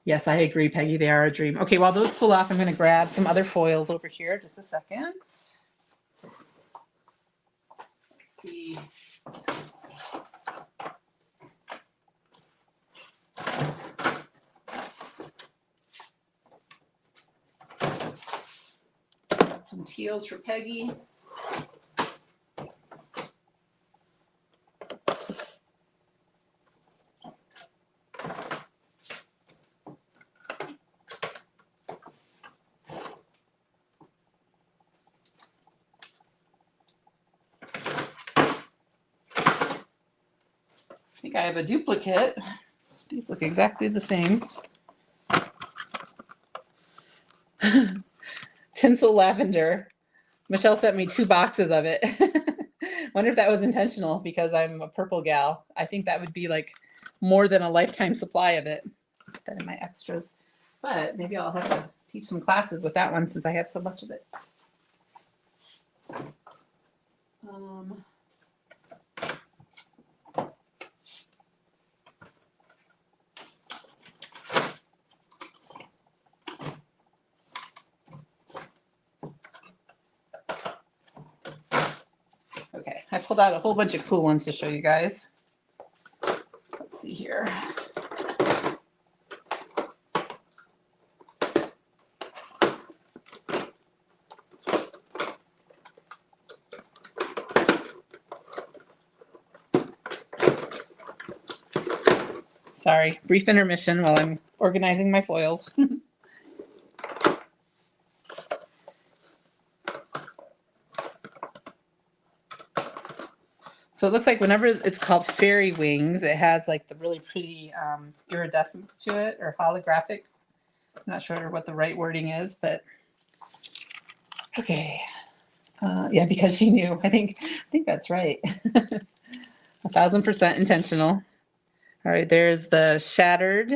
yes, I agree, Peggy. They are a dream. Okay, while those pull off, I'm going to grab some other foils over here. Just a second. Let's see. Got some teals for Peggy. I think I have a duplicate. These look exactly the same. Tinsel lavender. Michelle sent me 2 boxes of it. Wonder if that was intentional because I'm a purple gal. I think that would be like more than a lifetime supply of it. Put that in my extras. But maybe I'll have to teach some classes with that one since I have so much of it. Okay, I pulled out a whole bunch of cool ones to show you guys. Let's see here. Sorry, brief intermission while I'm organizing my foils. So it looks like whenever it's called fairy wings, it has like the really pretty iridescence to it, or holographic. I'm not sure what the right wording is, but okay. Yeah, because she knew. I think that's right. 1000% intentional. All right, there's the shattered.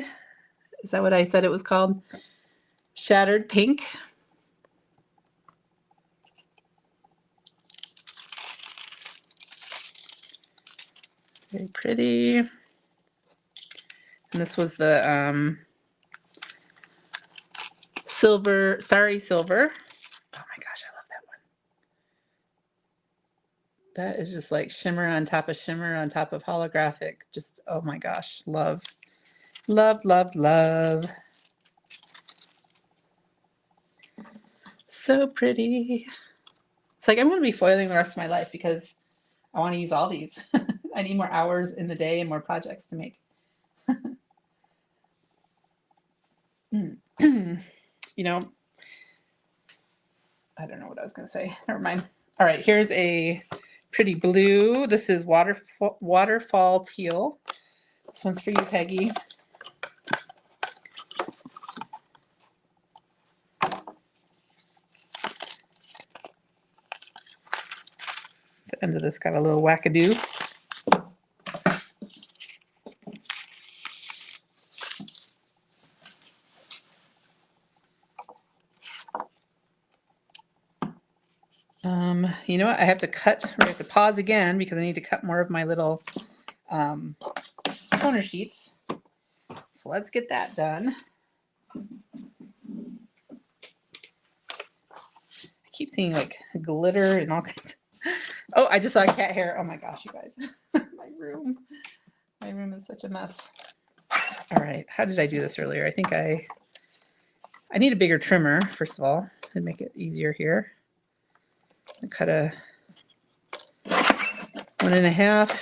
Is that what I said it was called? Shattered pink. Very pretty. And this was the silver, starry silver. Oh my gosh, I love that one. That is just like shimmer on top of holographic. Just, oh my gosh, love. Love, love, love. So pretty. It's like I'm going to be foiling the rest of my life because I want to use all these. I need more hours in the day and more projects to make. You know, I don't know what I was going to say. Never mind. All right, here's a pretty blue. This is waterfall teal. This one's for you, Peggy. The end of this got a little wackadoo. You know what? I have to pause again because I need to cut more of my little toner sheets. So let's get that done. I keep seeing like glitter and all kinds. Oh, I just saw cat hair. Oh my gosh, you guys. My room is such a mess. All right, how did I do this earlier? I think I need a bigger trimmer, first of all, to make it easier here. I cut a 1.5.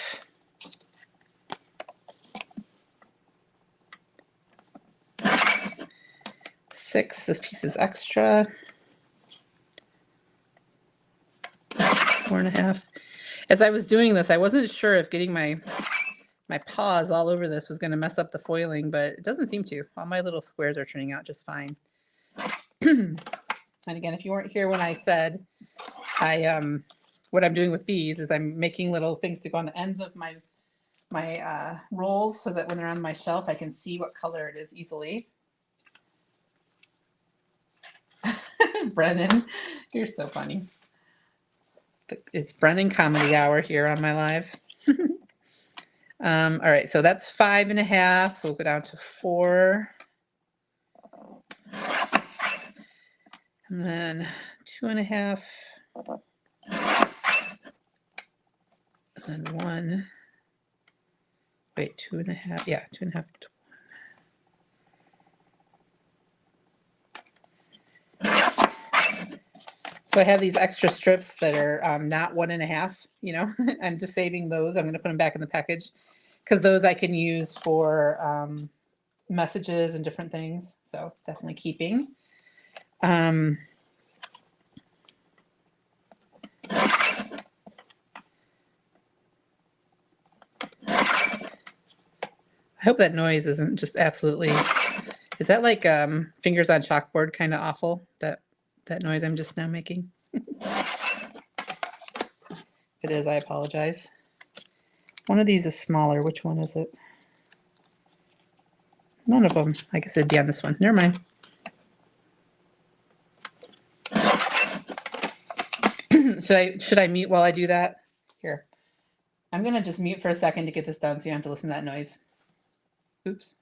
Six. This piece is extra. 4.5. As I was doing this, I wasn't sure if getting my paws all over this was going to mess up the foiling, but it doesn't seem to. All my little squares are turning out just fine. And again, if you weren't here when I said what I'm doing with these is I'm making little things to go on the ends of my rolls so that when they're on my shelf, I can see what color it is easily. Brennan, you're so funny. It's Brennan Comedy Hour here on my live. All right, so that's 5.5. So we'll go down to 4. And then 2.5. And then 1. Wait, 2.5. Yeah, 2.5. So I have these extra strips that are not 1.5, you know, I'm just saving those. I'm going to put them back in the package because those I can use for messages and different things. So definitely keeping. I hope that noise isn't just absolutely, is that like fingers on chalkboard kind of awful? That noise I'm just now making. If it is, I apologize. One of these is smaller. Which one is it? None of them. I guess it'd be on this one. Never mind. Should I mute while I do that? Here. I'm going to just mute for a second to get this done so you don't have to listen to that noise. Oops.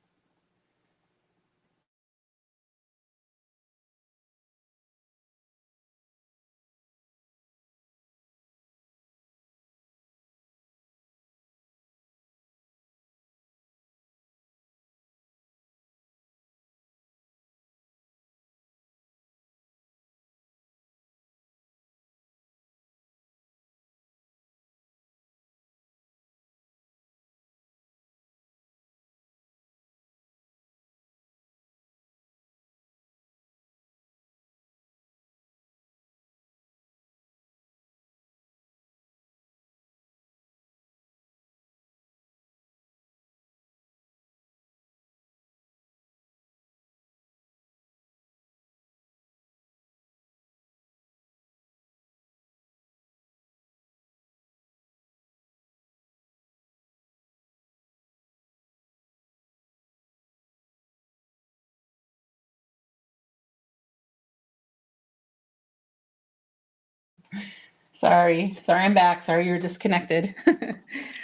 Sorry, I'm back. Sorry you were disconnected.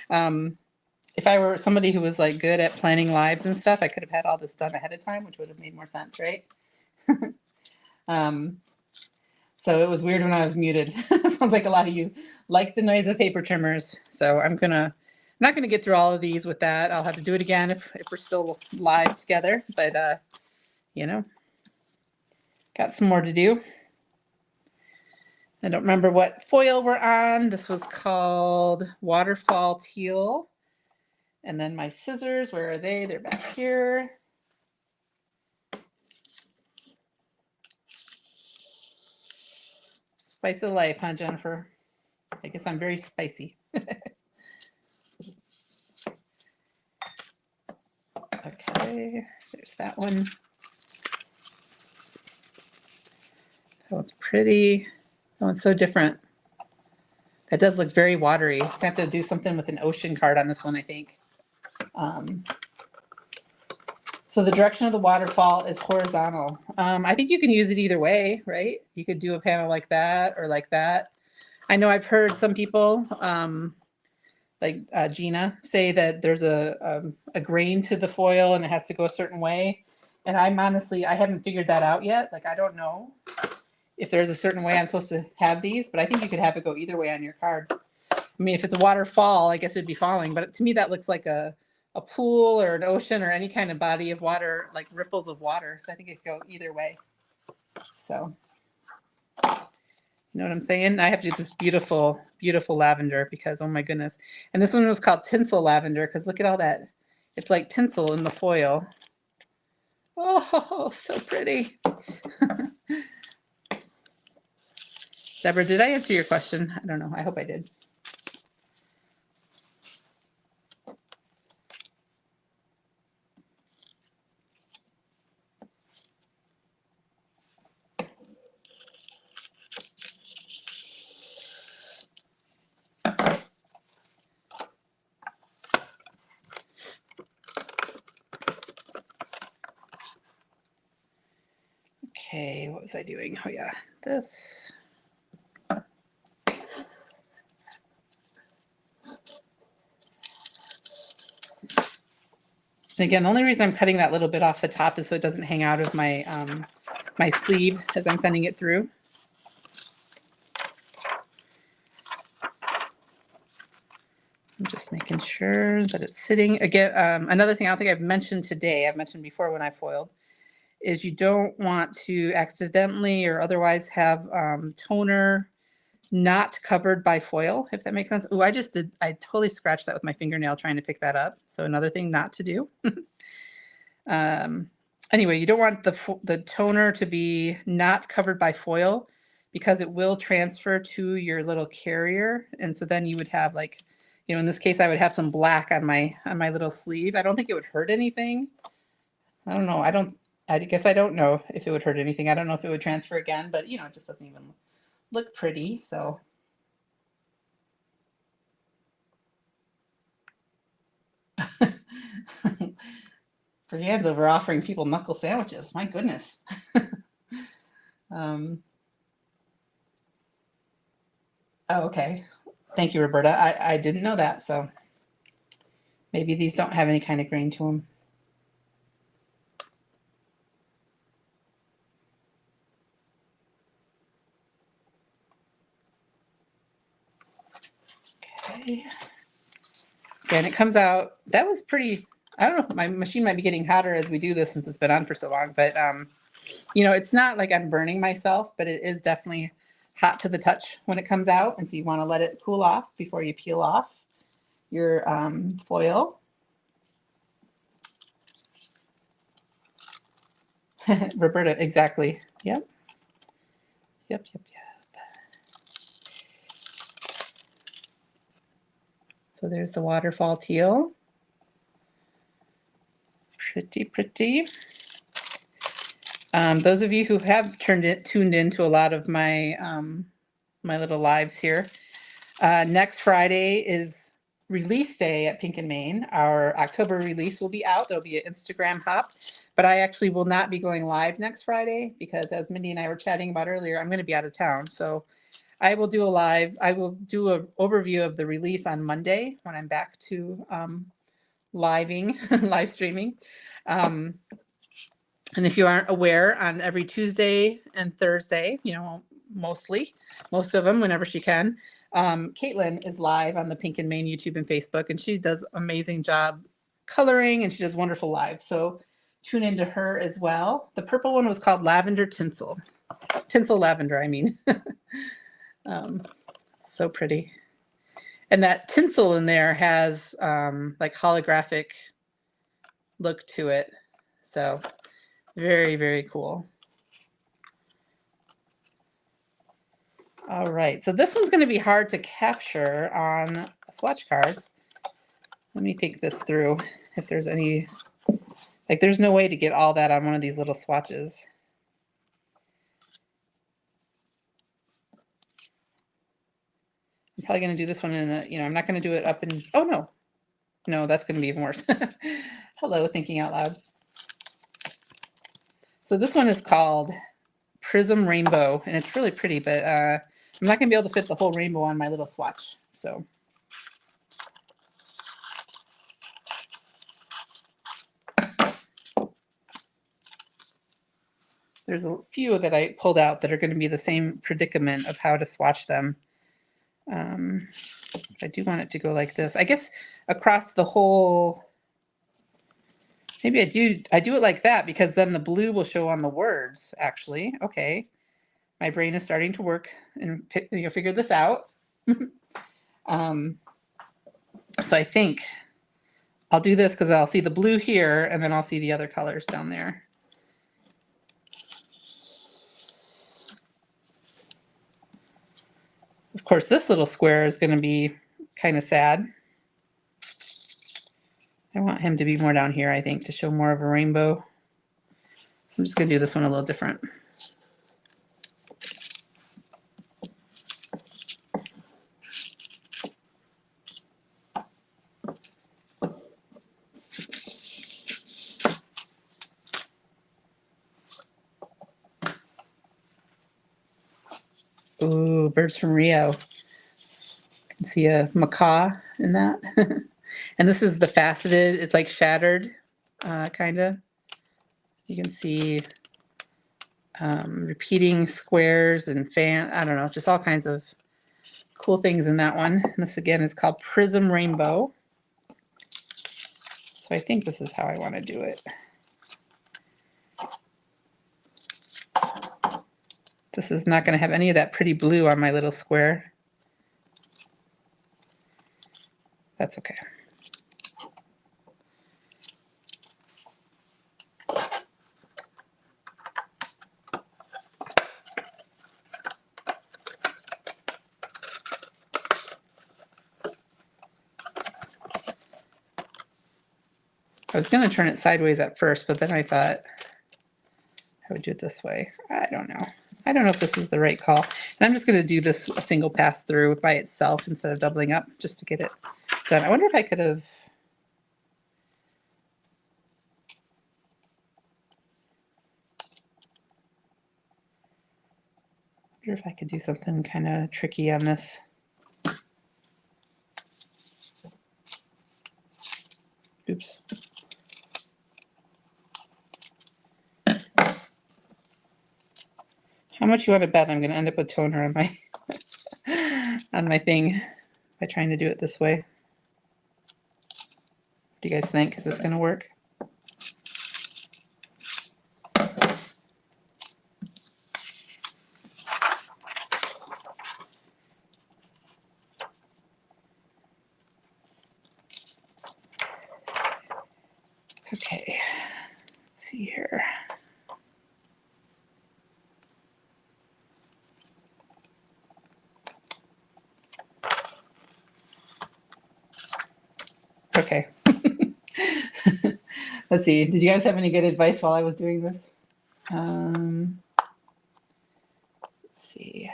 If I were somebody who was like good at planning lives and stuff, I could have had all this done ahead of time, which would have made more sense, right? So it was weird when I was muted. Sounds like a lot of you like the noise of paper trimmers. So I'm not gonna get through all of these with that. I'll have to do it again if we're still live together, but you know, got some more to do. I don't remember what foil we're on. This was called Waterfall Teal. And then my scissors, where are they? They're back here. Spice of life, huh, Jennifer? I guess I'm very spicy. Okay, there's that one. Oh, it's pretty. Oh, it's so different. That does look very watery. I have to do something with an ocean card on this one, I think. So the direction of the waterfall is horizontal. I think you can use it either way, right? You could do a panel like that or like that. I know I've heard some people, like Gina, say that there's a grain to the foil and it has to go a certain way. And I haven't figured that out yet. Like, I don't know if there's a certain way I'm supposed to have these, but I think you could have it go either way on your card. I mean, if it's a waterfall, I guess it'd be falling, but to me that looks like a pool or an ocean or any kind of body of water, like ripples of water. So I think it could go either way. So, you know what I'm saying? I have to do this beautiful, beautiful lavender because, oh my goodness. And this one was called tinsel lavender because look at all that. It's like tinsel in the foil. Oh, so pretty. Deborah, did I answer your question? I don't know. I hope I did. Okay, what was I doing? Oh yeah, this. And again, the only reason I'm cutting that little bit off the top is so it doesn't hang out of my my sleeve as I'm sending it through. I'm just making sure that it's sitting. Again, another thing I don't think I've mentioned today, I've mentioned before when I foiled, is you don't want to accidentally or otherwise have toner not covered by foil, if that makes sense. Oh, I totally scratched that with my fingernail trying to pick that up. So another thing not to do. Anyway, you don't want the toner to be not covered by foil because it will transfer to your little carrier. And so then you would have like, you know, in this case, I would have some black on my little sleeve. I don't think it would hurt anything. I don't know. I guess I don't know if it would hurt anything. I don't know if it would transfer again, but you know, it just doesn't even look pretty. So Brienne's over offering people knuckle sandwiches. My goodness. Oh, okay. Thank you, Roberta. I didn't know that, so maybe these don't have any kind of grain to them. Okay. And it comes out, that was pretty, I don't know, my machine might be getting hotter as we do this since it's been on for so long, but you know, it's not like I'm burning myself, but it is definitely hot to the touch when it comes out. And so you want to let it cool off before you peel off your foil. Roberta, exactly. Yep. Yep. So there's the waterfall teal. Pretty. Those of you who have tuned into a lot of my my little lives here, next Friday is release day at Pink and Main. Our October release will be out. There'll be an Instagram hop, but I actually will not be going live next Friday because, as Mindy and I were chatting about earlier, I'm going to be out of town. So I will do a live. I will do an overview of the release on Monday when I'm back to live streaming. And if you aren't aware, on every Tuesday and Thursday, you know, most of them, whenever she can, Caitlin is live on the Pink and Main YouTube and Facebook, and she does an amazing job coloring, and she does wonderful live. So tune into her as well. The purple one was called Lavender Tinsel. Tinsel Lavender, I mean. So pretty. And that tinsel in there has like holographic look to it. So very, very cool. All right, so this one's going to be hard to capture on a swatch card. Let me think this through. If there's any, like there's no way to get all that on one of these little swatches. I'm probably going to do this one in a, you know, I'm not going to do it up in, oh no. No, that's going to be even worse. Hello, thinking out loud. So this one is called Prism Rainbow, and it's really pretty, but I'm not going to be able to fit the whole rainbow on my little swatch. So there's a few that I pulled out that are going to be the same predicament of how to swatch them. I do want it to go like this. I guess across the whole, maybe I do it like that because then the blue will show on the words, actually. Okay. My brain is starting to work and figure this out. So I think I'll do this because I'll see the blue here and then I'll see the other colors down there. Of course, this little square is going to be kind of sad. I want him to be more down here, I think, to show more of a rainbow. So I'm just going to do this one a little different. Ooh, birds from Rio. You can see a macaw in that. And this is the faceted, it's like shattered, kind of. You can see repeating squares and I don't know, just all kinds of cool things in that one. And this again is called Prism Rainbow. So I think this is how I want to do it. This is not going to have any of that pretty blue on my little square. That's okay. I was going to turn it sideways at first, but then I thought I would do it this way. I don't know. I don't know if this is the right call. And I'm just going to do this a single pass through by itself instead of doubling up just to get it done. I wonder if I could have. wonder if I could do something kind of tricky on this. Oops. How much you want to bet I'm going to end up with toner on my on my thing by trying to do it this way? What do you guys think? Is this going to work? Okay, let's see here. Okay. Let's see. Did you guys have any good advice while I was doing this? Let's see.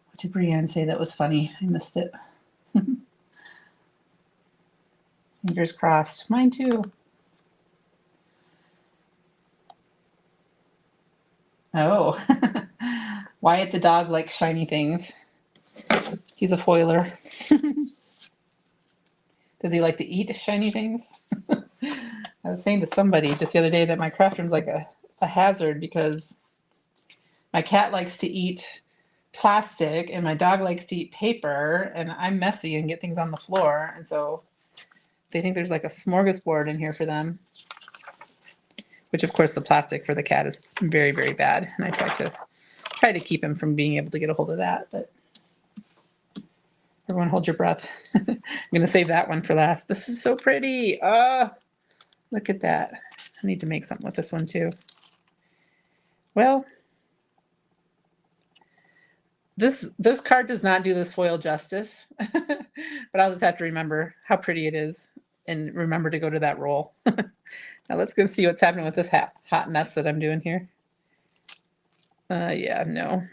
What did Brienne say that was funny? I missed it. Fingers crossed. Mine too. Oh. Wyatt the dog likes shiny things. He's a foiler. Does he like to eat shiny things? I was saying to somebody just the other day that my craft room's like a hazard because my cat likes to eat plastic and my dog likes to eat paper, and I'm messy and get things on the floor, and so they think there's like a smorgasbord in here for them, which of course the plastic for the cat is very, very bad, and I try to keep him from being able to get a hold of that, but everyone hold your breath. I'm going to save that one for last. This is so pretty. Oh, look at that. I need to make something with this one too. Well, this card does not do this foil justice, but I'll just have to remember how pretty it is and remember to go to that roll. Now let's go see what's happening with this hot mess that I'm doing here. Yeah, no.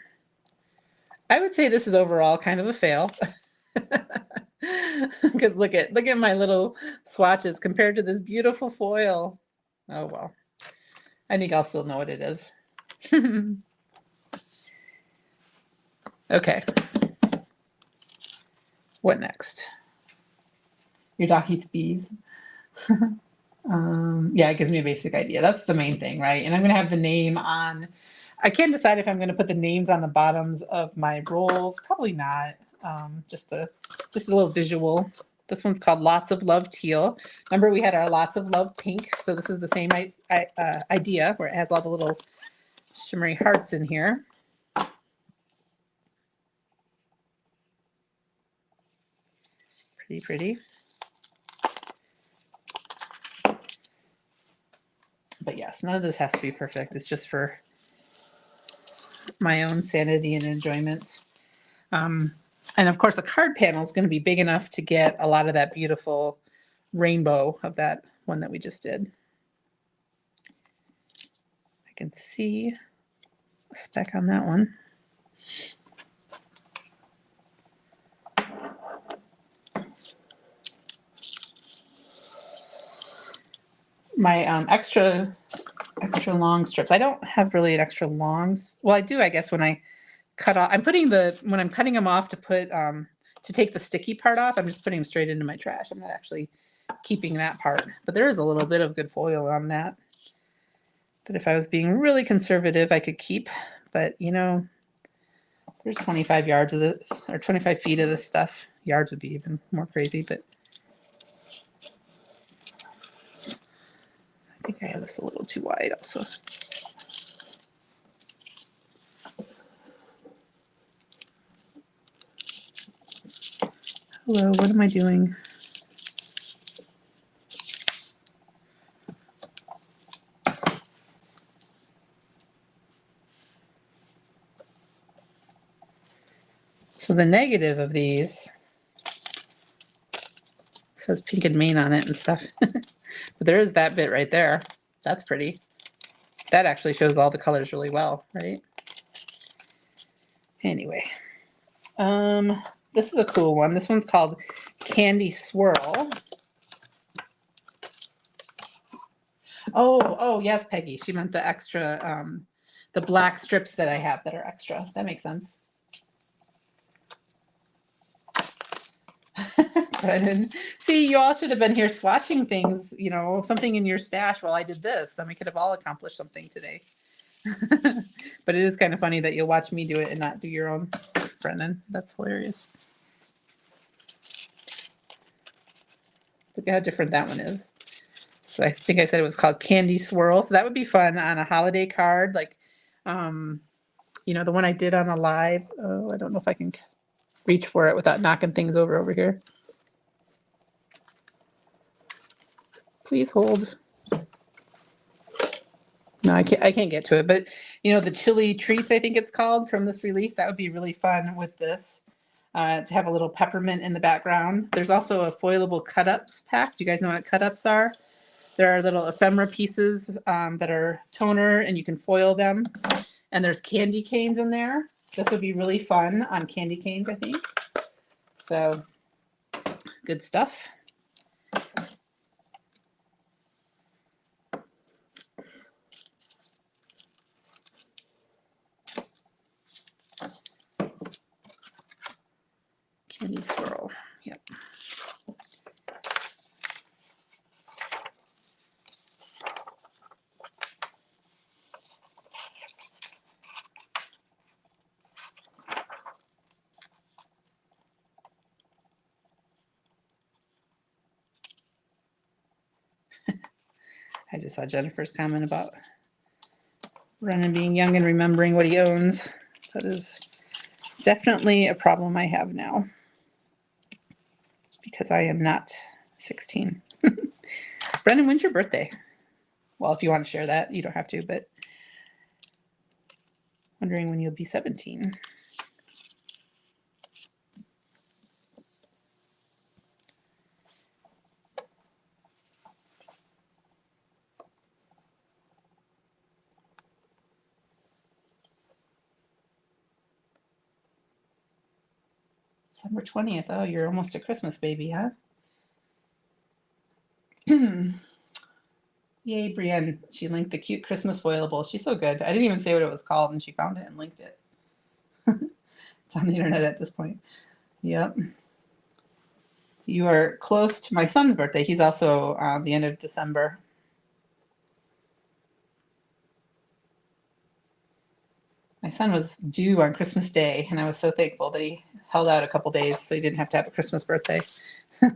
I would say this is overall kind of a fail. Because look at my little swatches compared to this beautiful foil. Oh well. I think I'll still know what it is. Okay. What next? Your dog eats bees. Yeah, it gives me a basic idea. That's the main thing, right? And I'm going to have the name on. I can't decide if I'm going to put the names on the bottoms of my rolls. Probably not. Just a little visual. This one's called Lots of Love Teal. Remember, we had our Lots of Love Pink. So this is the same idea where it has all the little shimmery hearts in here. Pretty, pretty. But yes, none of this has to be perfect. It's just for my own sanity and enjoyment. And of course, the card panel is going to be big enough to get a lot of that beautiful rainbow of that one that we just did. I can see a speck on that one. My extra long strips. I don't have really an extra longs. Well, I do, I guess, when I cut off. When I'm cutting them off to put to take the sticky part off, I'm just putting them straight into my trash. I'm not actually keeping that part. But there is a little bit of good foil on that if I was being really conservative, I could keep. But you know, there's 25 yards of this, or 25 feet of this stuff. Yards would be even more crazy, but I think I have this a little too wide also. Hello, what am I doing? So the negative of these says Pink and Maine on it and stuff. But there is that bit right there. That's pretty. That actually shows all the colors really well, right? Anyway. This is a cool one. This one's called Candy Swirl. Oh, yes, Peggy. She meant the extra, the black strips that I have that are extra. That makes sense. Brennan, see, you all should have been here swatching things, you know, something in your stash while I did this. Then we could have all accomplished something today. But it is kind of funny that you'll watch me do it and not do your own, Brennan. That's hilarious. Look at how different that one is. So I think I said it was called Candy Swirl. So that would be fun on a holiday card. Like, you know, the one I did on a live. Oh, I don't know if I can reach for it without knocking things over here. Please hold. No, I can't get to it. But, you know, the chili treats, I think it's called, from this release, that would be really fun with this. To have a little peppermint in the background. There's also a foilable cut-ups pack. Do you guys know what cut-ups are? There are little ephemera pieces that are toner, and you can foil them. And there's candy canes in there. This would be really fun on candy canes, I think. So, good stuff. Candy swirl. Yep. I just saw Jennifer's comment about Brennan being young and remembering what he owns. That is definitely a problem I have now because I am not 16. Brennan, when's your birthday? Well, if you want to share that, you don't have to, but wondering when you'll be 17. December 20th. Oh, you're almost a Christmas baby, huh? Yay, Brienne. She linked the cute Christmas foilable. She's so good. I didn't even say what it was called, and she found it and linked it. It's on the internet at this point. Yep. You are close to my son's birthday. He's also the end of December. My son was due on Christmas Day, and I was so thankful that he held out a couple days so he didn't have to have a Christmas birthday. A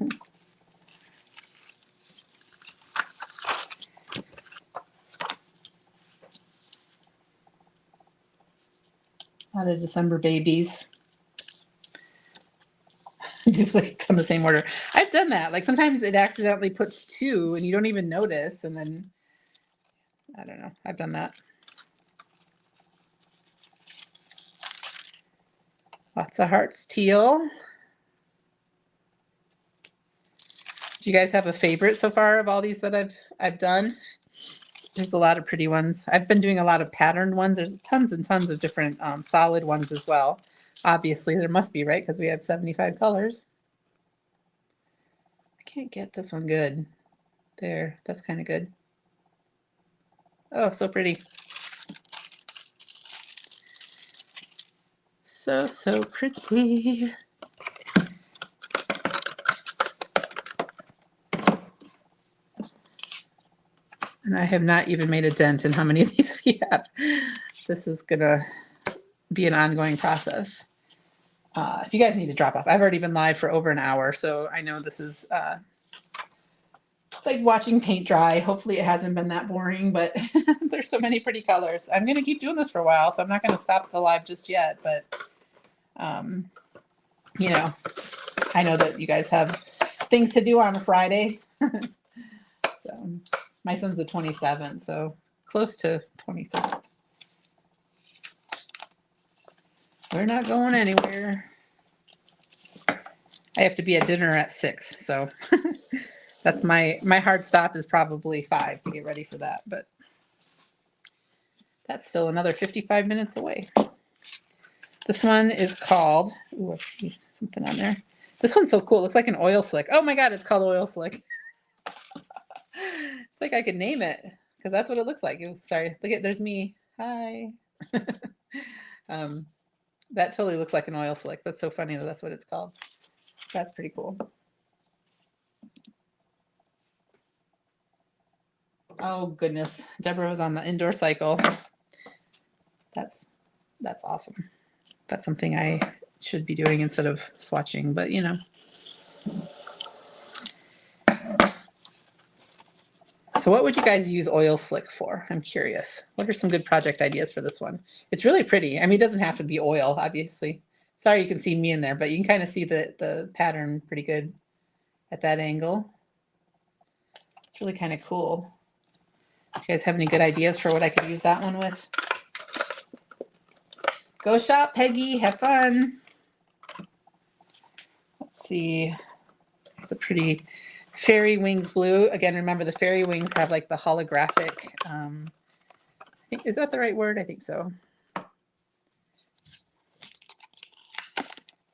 lot of December babies. Duplicates on the same order. I've done that. Like sometimes it accidentally puts two and you don't even notice, and then I don't know. I've done that. Lots of hearts, teal. Do you guys have a favorite so far of all these that I've done? There's a lot of pretty ones. I've been doing a lot of patterned ones. There's tons and tons of different solid ones as well. Obviously, there must be, right? Because we have 75 colors. I can't get this one good. There, that's kind of good. Oh, so pretty. So pretty. And I have not even made a dent in how many of these we have. This is gonna be an ongoing process. If you guys need to drop off, I've already been live for over an hour, so I know this is like watching paint dry. Hopefully it hasn't been that boring, but there's so many pretty colors. I'm gonna keep doing this for a while, so I'm not gonna stop the live just yet, but you know, I know that you guys have things to do on a Friday. So my son's the 27th, so close to 26th. We're not going anywhere. I have to be at dinner at 6, so that's my hard stop is probably 5 to get ready for that, but that's still another 55 minutes away. This one is called, ooh, I see something on there. This one's so cool. It looks like an oil slick. Oh my God, it's called oil slick. It's like I could name it. because that's what it looks like. Ooh, sorry, look at, there's me. Hi. um, that totally looks like an oil slick. That's so funny that that's what it's called. That's pretty cool. Oh goodness, Deborah was on the indoor cycle. That's awesome. That's something I should be doing instead of swatching, but you know. So what would you guys use oil slick for? I'm curious. What are some good project ideas for this one? It's really pretty. I mean, it doesn't have to be oil, obviously. Sorry you can see me in there, but you can kind of see the pattern pretty good at that angle. It's really kind of cool. You guys have any good ideas for what I could use that one with? Go shop, Peggy. Have fun. Let's see. It's a pretty fairy wings blue. Again, remember the fairy wings have like the holographic. Is that the right word? I think so.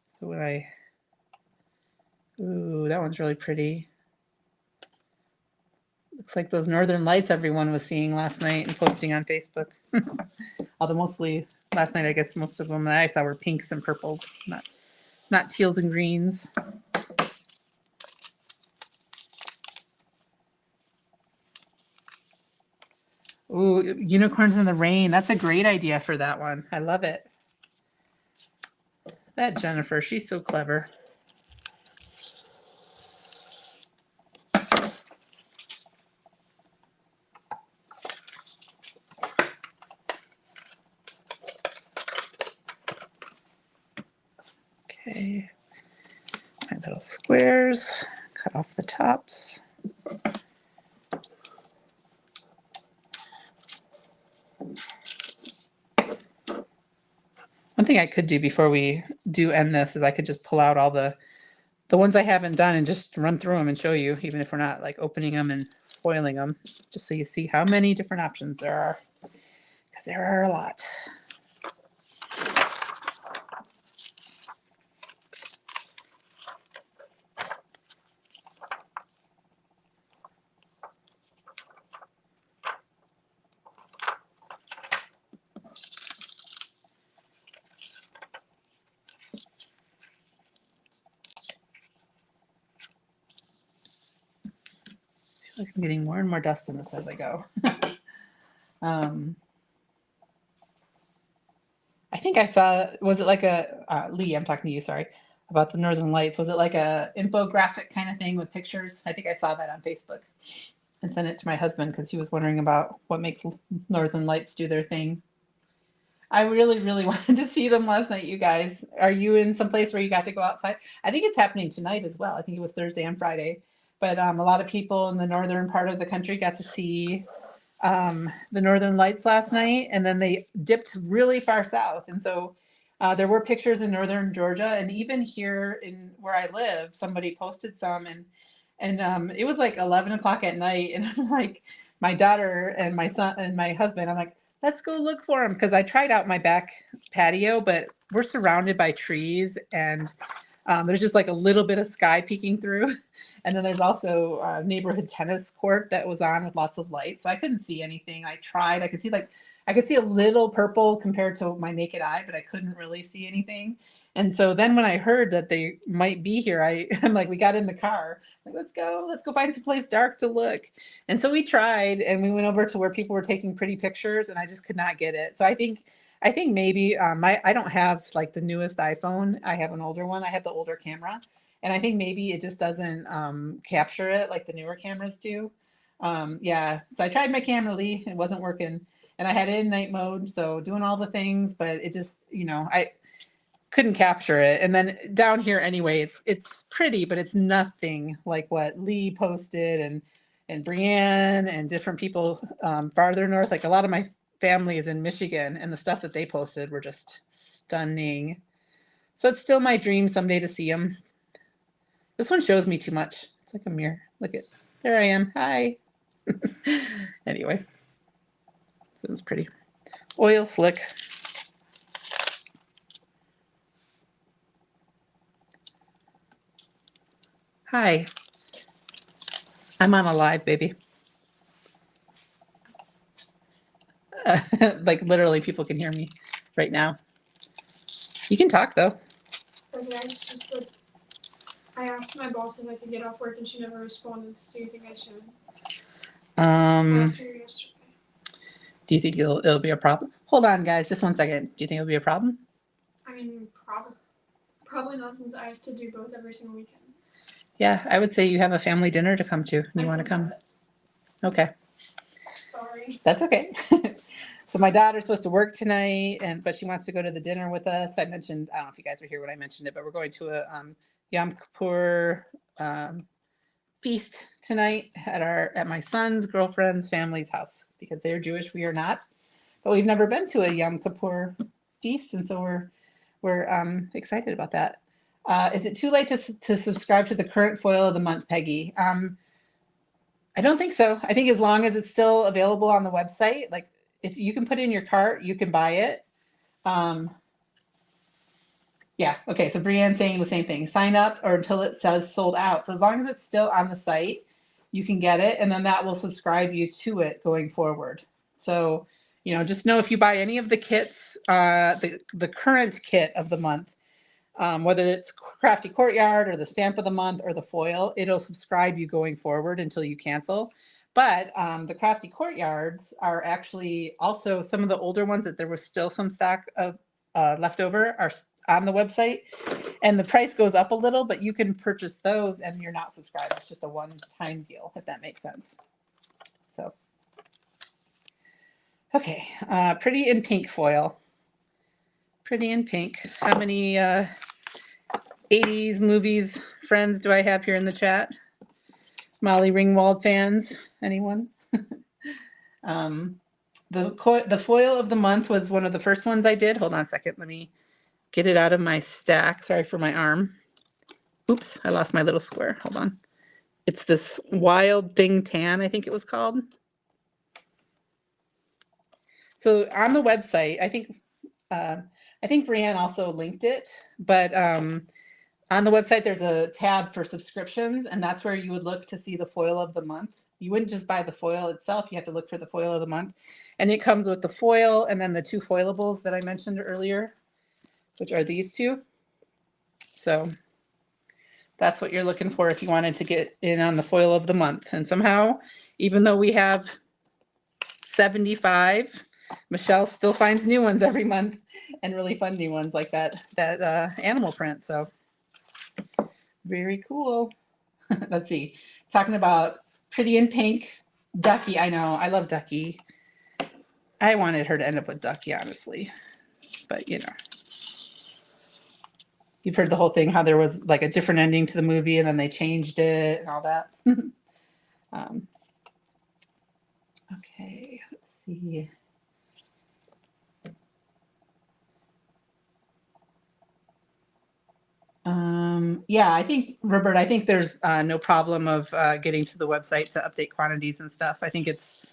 So when I, ooh, that one's really pretty. Looks like those northern lights everyone was seeing last night and posting on Facebook. Although mostly last night, I guess most of them that I saw were pinks and purples, not teals and greens. Ooh, unicorns in the rain. That's a great idea for that one. I love it. That Jennifer, she's so clever. Okay, my little squares, cut off the tops. One thing I could do before we do end this is I could just pull out all the ones I haven't done and just run through them and show you, even if we're not like opening them and foiling them, just so you see how many different options there are, because there are a lot. I feel like I'm getting more and more dust in this as I go. I think I saw, was it like a, Lee, I'm talking to you, sorry, about the Northern Lights. Was it like a infographic kind of thing with pictures? I think I saw that on Facebook and sent it to my husband because he was wondering about what makes Northern Lights do their thing. I really, really wanted to see them last night, you guys. Are you in some place where you got to go outside? I think it's happening tonight as well. I think it was Thursday and Friday. But a lot of people in the northern part of the country got to see the Northern Lights last night, and then they dipped really far south. And so there were pictures in northern Georgia, and even here in where I live, somebody posted some, and it was like 11 o'clock at night, and I'm like, my daughter and my son and my husband, I'm like, let's go look for them, because I tried out my back patio, but we're surrounded by trees, and there's just like a little bit of sky peeking through. And then there's also a neighborhood tennis court that was on with lots of lights. So I couldn't see anything. I tried. I could see a little purple compared to my naked eye, but I couldn't really see anything. And so then when I heard that they might be here, I'm like, we got in the car. Like, let's go find some place dark to look. And so we tried, and we went over to where people were taking pretty pictures, and I just could not get it. So I think maybe I don't have like the newest iPhone. I have an older one. I have the older camera. And I think maybe it just doesn't capture it like the newer cameras do. Yeah, so I tried my camera, Lee. It wasn't working. And I had it in night mode, so doing all the things, but it just, I couldn't capture it. And then down here anyway, it's pretty, but it's nothing like what Lee posted and Brienne and different people farther north. Like a lot of my family is in Michigan, and the stuff that they posted were just stunning. So it's still my dream someday to see them. This one shows me too much. It's like a mirror. Look at, there I am. Hi. Anyway, it was pretty. Oil slick. Hi. I'm on a live, baby. Like literally people can hear me right now. You can talk though.
Okay, I asked my boss if I could get off work and she never responded. So do you think I should? I asked her yesterday.
Do you think it'll be a problem? Hold on, guys, just 1 second. Do you think it'll be a problem?
I mean, probably not, since I have to do both every single weekend.
Yeah, I would say you have a family dinner to come to. You want to come? Okay.
Sorry.
That's okay. So my daughter's supposed to work tonight, but she wants to go to the dinner with us. I don't know if you guys were here when I mentioned it, but we're going to a Yom Kippur feast tonight at my son's girlfriend's family's house, because they're Jewish, we are not. But we've never been to a Yom Kippur feast, and so we're excited about that. Is it too late to subscribe to the current foil of the month, Peggy? I don't think so. I think as long as it's still available on the website, like if you can put in your cart, you can buy it. Yeah. Okay. So Brianne's saying the same thing. Sign up or until it says sold out. So as long as it's still on the site, you can get it, and then that will subscribe you to it going forward. So, just know if you buy any of the kits, the current kit of the month, whether it's Crafty Courtyard or the stamp of the month or the foil, it'll subscribe you going forward until you cancel. But the Crafty Courtyards are actually also some of the older ones that there was still some stock of left over are on the website, and the price goes up a little, but you can purchase those and you're not subscribed. It's just a one-time deal, if that makes sense. So, okay, Pretty in Pink foil. Pretty in Pink. How many 80s movies friends do I have here in the chat? Molly Ringwald fans? Anyone? The foil of the month was one of the first ones I did. Hold on a second. Let me get it out of my stack. Sorry for my arm. Oops, I lost my little square. Hold on. It's this Wild Thing Tan, I think it was called. So on the website, I think Brianne also linked it, but on the website, there's a tab for subscriptions, and that's where you would look to see the foil of the month. You wouldn't just buy the foil itself. You have to look for the foil of the month. And it comes with the foil and then the two foilables that I mentioned earlier, which are these two. So that's what you're looking for if you wanted to get in on the foil of the month. And somehow, even though we have 75, Michelle still finds new ones every month, and really fun new ones like that animal print. So very cool. Let's see. Talking about Pretty in Pink. Ducky, I know. I love Ducky. I wanted her to end up with Ducky, honestly. But, you've heard the whole thing, how there was like a different ending to the movie and then they changed it and all that. Okay, let's see. Yeah, I think, Robert, there's no problem of getting to the website to update quantities and stuff. I think it's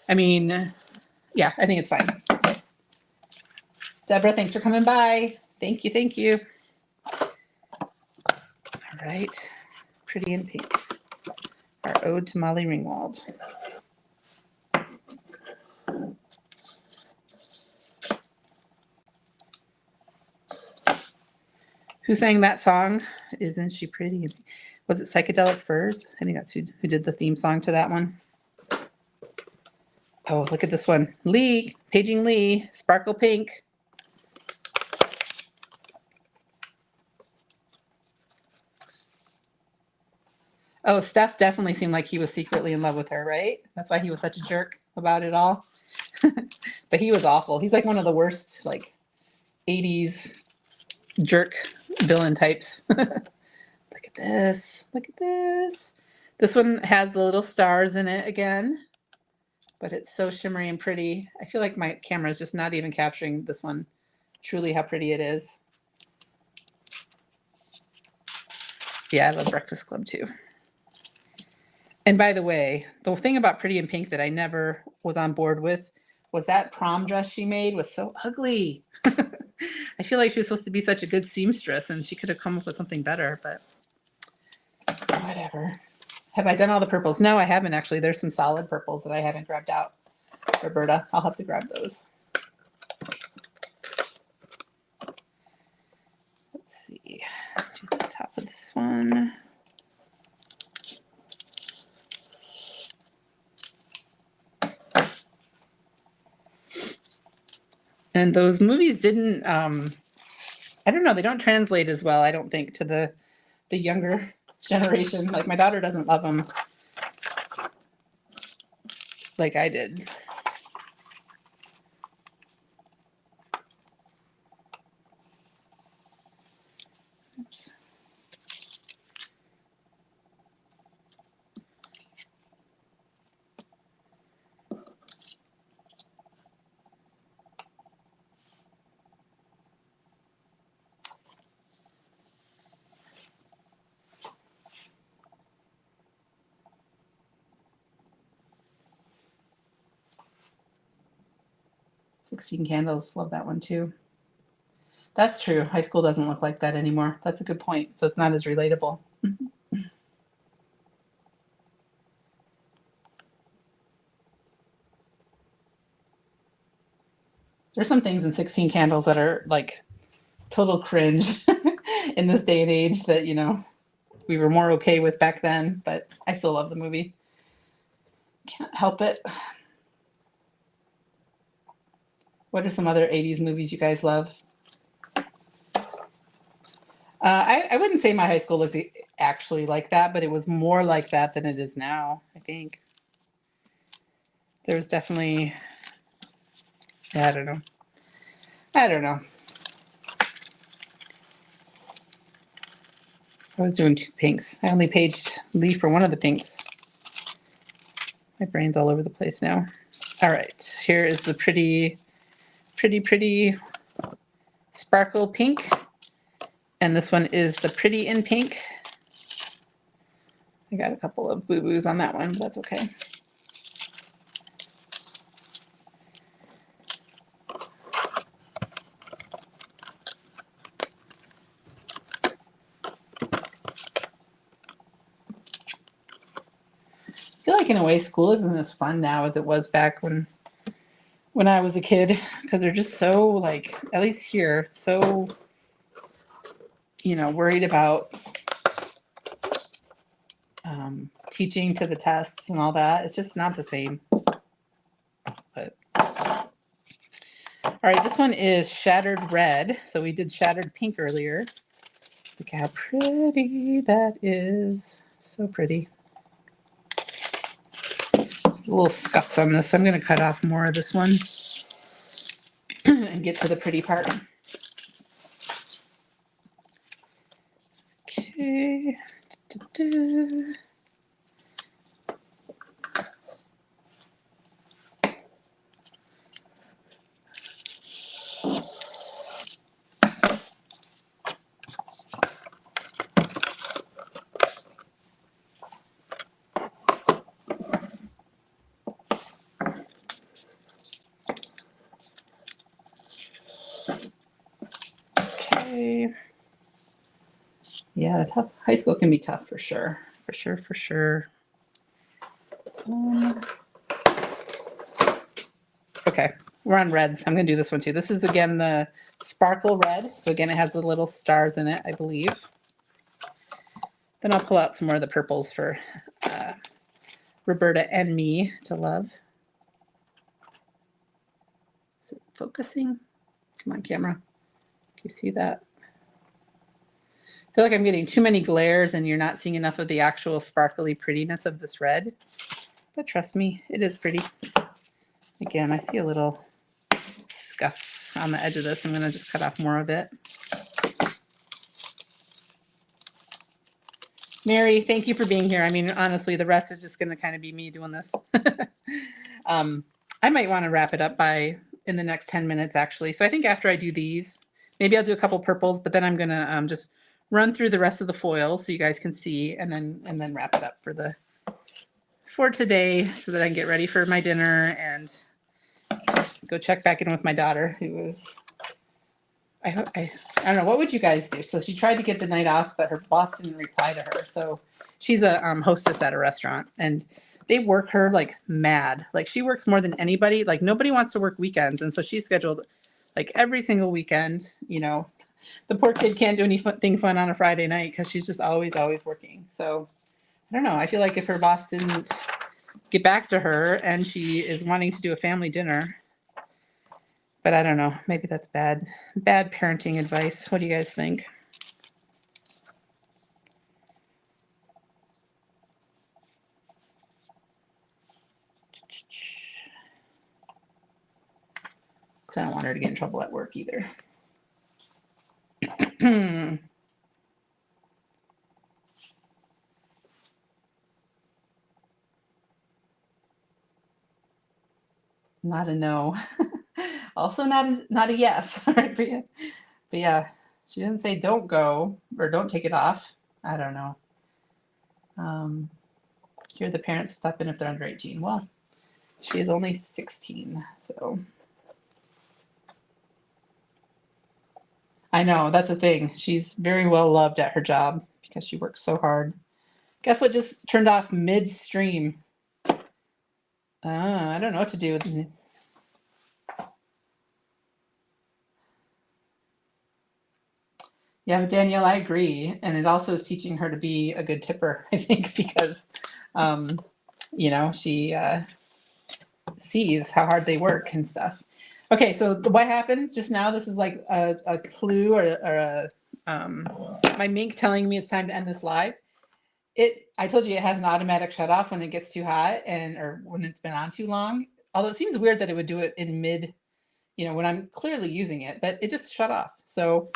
fine. Deborah, thanks for coming by. Thank you. All right, Pretty in Pink, our ode to Molly Ringwald. Who sang that song? Isn't she pretty? Was it Psychedelic Furs? I think that's who did the theme song to that one. Oh, look at this one. Lee, paging Lee, Sparkle Pink. Oh, Steph definitely seemed like he was secretly in love with her, right? That's why he was such a jerk about it all. But he was awful. He's like one of the worst, 80s jerk villain types. Look at this. This one has the little stars in it again, but it's so shimmery and pretty. I feel like my camera is just not even capturing this one truly how pretty it is. Yeah, I love Breakfast Club too. And by the way, the thing about Pretty in Pink that I never was on board with was that prom dress she made was so ugly. I feel like she was supposed to be such a good seamstress and she could have come up with something better, but whatever. Have I done all the purples? No, I haven't actually. There's some solid purples that I haven't grabbed out. Roberta. I'll have to grab those. Let's see. Do the top of this one. And those movies didn't, I don't know, they don't translate as well, I don't think, to the younger generation. Like my daughter doesn't love them like I did. Oops. "16 Candles," love that one too. That's true. High school doesn't look like that anymore. That's a good point. So it's not as relatable. There's some things in 16 Candles that are like total cringe in this day and age that, you know, we were more okay with back then, but I still love the movie. Can't help it. What are some other 80s movies you guys love? I wouldn't say my high school looked actually like that, but it was more like that than it is now, I think. There was definitely, yeah, I don't know. I was doing 2 pinks. I only paged Lee for one of the pinks. My brain's all over the place now. All right, here is the pretty sparkle pink. And this one is the pretty in pink. I got a couple of boo-boos on that one, but that's okay. I feel like in a way school isn't as fun now as it was back when I was a kid, because they're just so, like, at least here, so, you know, worried about teaching to the tests and all that. It's just not the same. But all right, this one is Shattered Red. So we did Shattered Pink earlier. Look how pretty that is. So pretty. There's little scuffs on this. I'm going to cut off more of this one and get to the pretty part. Okay. Da-da-da. Okay. Yeah, tough. High school can be tough for sure. For sure. Okay, we're on reds. I'm going to do this one too. This is, again, the sparkle red. So again, it has the little stars in it, I believe. Then I'll pull out some more of the purples for Roberta and me to love. Is it focusing? Come on, camera. Can you see that? I feel like I'm getting too many glares and you're not seeing enough of the actual sparkly prettiness of this red. But trust me, it is pretty. Again, I see a little scuff on the edge of this. I'm going to just cut off more of it. Mary, thank you for being here. I mean, honestly, the rest is just going to kind of be me doing this. I might want to wrap it up in the next 10 minutes, actually. So I think after I do these, maybe I'll do a couple purples, but then I'm going to just run through the rest of the foil so you guys can see, and then wrap it up for today so that I can get ready for my dinner and go check back in with my daughter, who was, I don't know, what would you guys do? So she tried to get the night off, but her boss didn't reply to her. So she's a hostess at a restaurant, and they work her like mad. Like she works more than anybody. Like nobody wants to work weekends. And so she's scheduled like every single weekend, you know. The poor kid can't do anything fun on a Friday night because she's just always working. So I don't know. I feel like if her boss didn't get back to her and she is wanting to do a family dinner, but I don't know. Maybe that's bad parenting advice. What do you guys think? I don't want her to get in trouble at work either. Not a no. Also not a yes. All right, but yeah, she didn't say don't go or don't take it off. I don't know. Here the parents step in if they're under 18. Well, she is only 16, so. I know, that's the thing. She's very well loved at her job because she works so hard. Guess what just turned off midstream? I don't know what to do with. Yeah, Danielle, I agree. And it also is teaching her to be a good tipper, I think, because, you know, she sees how hard they work and stuff. Okay, so what happened just now? This is like a clue or my mink telling me it's time to end this live. I told you it has an automatic shut off when it gets too hot or when it's been on too long. Although it seems weird that it would do it in mid, you know, when I'm clearly using it, but it just shut off. So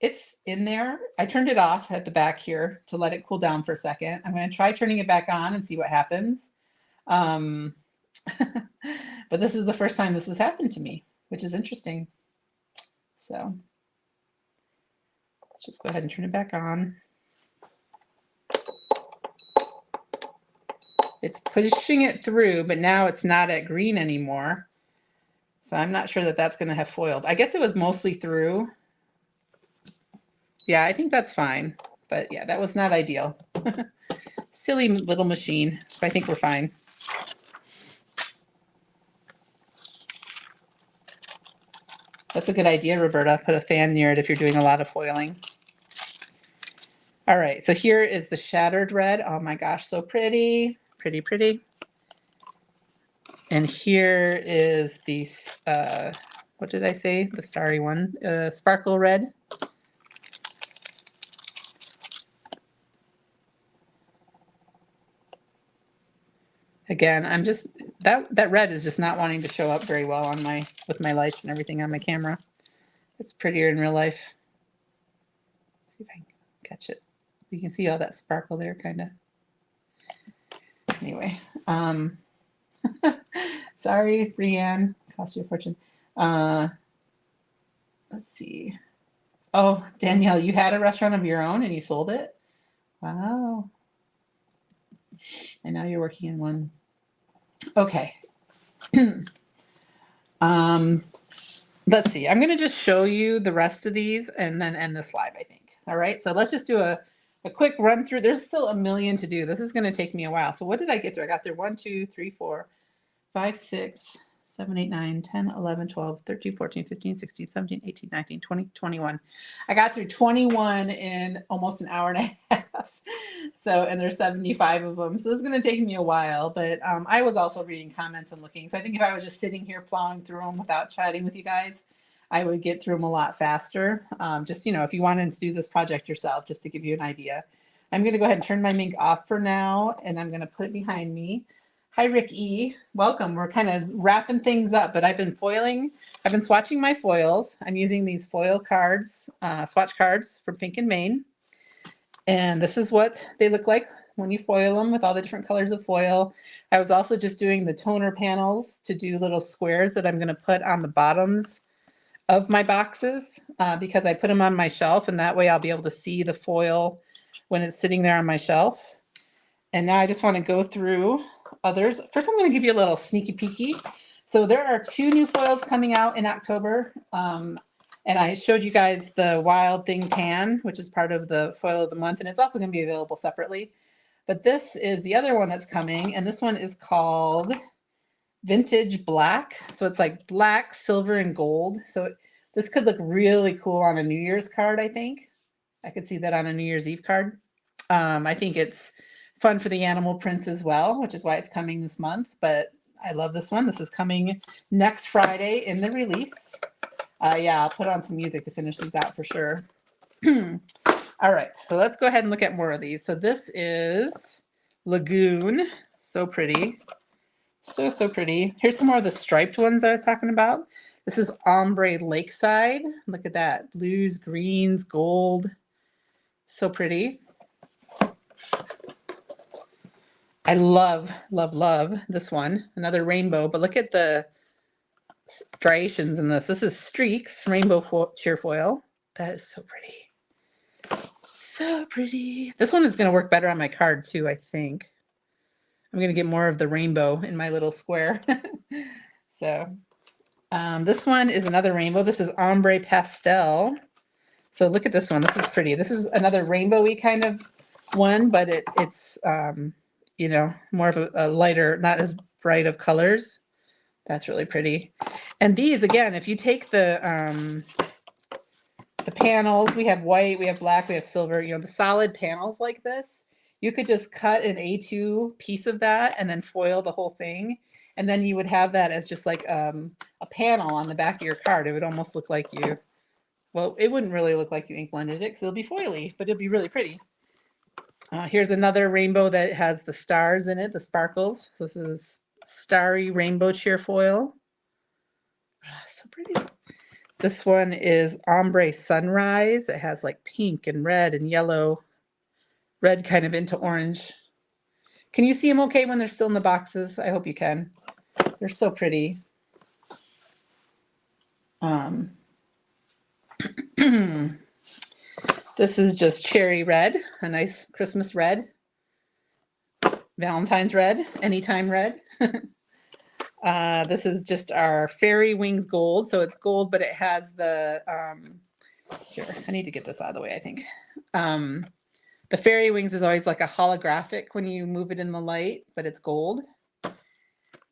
it's in there. I turned it off at the back here to let it cool down for a second. I'm going to try turning it back on and see what happens. But this is the first time this has happened to me, which is interesting. So let's just go ahead and turn it back on. It's pushing it through, but now it's not at green anymore. So I'm not sure that that's going to have foiled. I guess it was mostly through. Yeah, I think that's fine. But yeah, that was not ideal. Silly little machine. But I think we're fine. That's a good idea, Roberta. Put a fan near it if you're doing a lot of foiling. All right, so here is the shattered red. Oh my gosh, so pretty. Pretty. And here is the, what did I say? The starry one, sparkle red. Again, I'm just, that red is just not wanting to show up very well on with my lights and everything on my camera. It's prettier in real life. Let's see if I can catch it. You can see all that sparkle there, kind of. Anyway, sorry, Brianne, cost you a fortune. Let's see. Oh, Danielle, you had a restaurant of your own and you sold it? Wow. And now you're working in one. Okay. Let's see. I'm going to just show you the rest of these and then end this live, I think. All right. So let's just do a quick run through. There's still a million to do. This is going to take me a while. So what did I get through? I got through 1, 2, 3, 4, 5, 6, 7, 8, 9, 10, 11, 12, 13, 14, 15, 16, 17, 18, 19, 20, 21. I got through 21 in almost an hour and a half. So, and there's 75 of them. So this is going to take me a while, but I was also reading comments and looking. So I think if I was just sitting here plowing through them without chatting with you guys, I would get through them a lot faster. Just, you know, if you wanted to do this project yourself, just to give you an idea. I'm going to go ahead and turn my mink off for now, and I'm going to put it behind me. Hi, Rick E. Welcome. We're kind of wrapping things up, but I've been foiling. I've been swatching my foils. I'm using these foil cards, swatch cards from Pink and Maine. And this is what they look like when you foil them with all the different colors of foil. I was also just doing the toner panels to do little squares that I'm going to put on the bottoms of my boxes because I put them on my shelf, and that way I'll be able to see the foil when it's sitting there on my shelf. And now I just want to go through others. First, I'm going to give you a little sneaky peeky. So there are 2 new foils coming out in October. And I showed you guys the Wild Thing Tan, which is part of the foil of the month. And it's also going to be available separately. But this is the other one that's coming, and this one is called Vintage Black. So it's like black, silver, and gold. So this could look really cool on a New Year's card, I think. I could see that on a New Year's Eve card. I think it's fun for the animal prints as well, which is why it's coming this month. But I love this one. This is coming next Friday in the release. Yeah, I'll put on some music to finish these out for sure. All right, so let's go ahead and look at more of these. So this is Lagoon. So pretty. So, so pretty. Here's some more of the striped ones I was talking about. This is Ombre Lakeside. Look at that. Blues, greens, gold. So pretty. I love, love, love this one. Another rainbow, but look at the striations in this. This is Streaks Rainbow CheerFoil. That is so pretty. So pretty. This one is going to work better on my card too, I think. I'm going to get more of the rainbow in my little square. So this one is another rainbow. This is Ombre Pastel. So look at this one. This is pretty. This is another rainbowy kind of one, but it's you know, more of a lighter, not as bright of colors. That's really pretty. And these, again, if you take the panels, we have white, we have black, we have silver, you know, the solid panels like this, you could just cut an A2 piece of that and then foil the whole thing. And then you would have that as just like a panel on the back of your card. It would almost look like you, well, it wouldn't really look like you ink blended it because it'll be foily, but it'll be really pretty. Here's another rainbow that has the stars in it, the sparkles. This is Starry Rainbow CheerFoil. So pretty. This one is Ombre Sunrise. It has like pink and red and yellow, red kind of into orange. Can you see them okay when they're still in the boxes? I hope you can. They're so pretty. This is just cherry red, a nice Christmas red, Valentine's red, anytime red. This is just our Fairy Wings Gold. So it's gold, but it has the, here, I need to get this out of the way, I think. The Fairy Wings is always like a holographic when you move it in the light, but it's gold.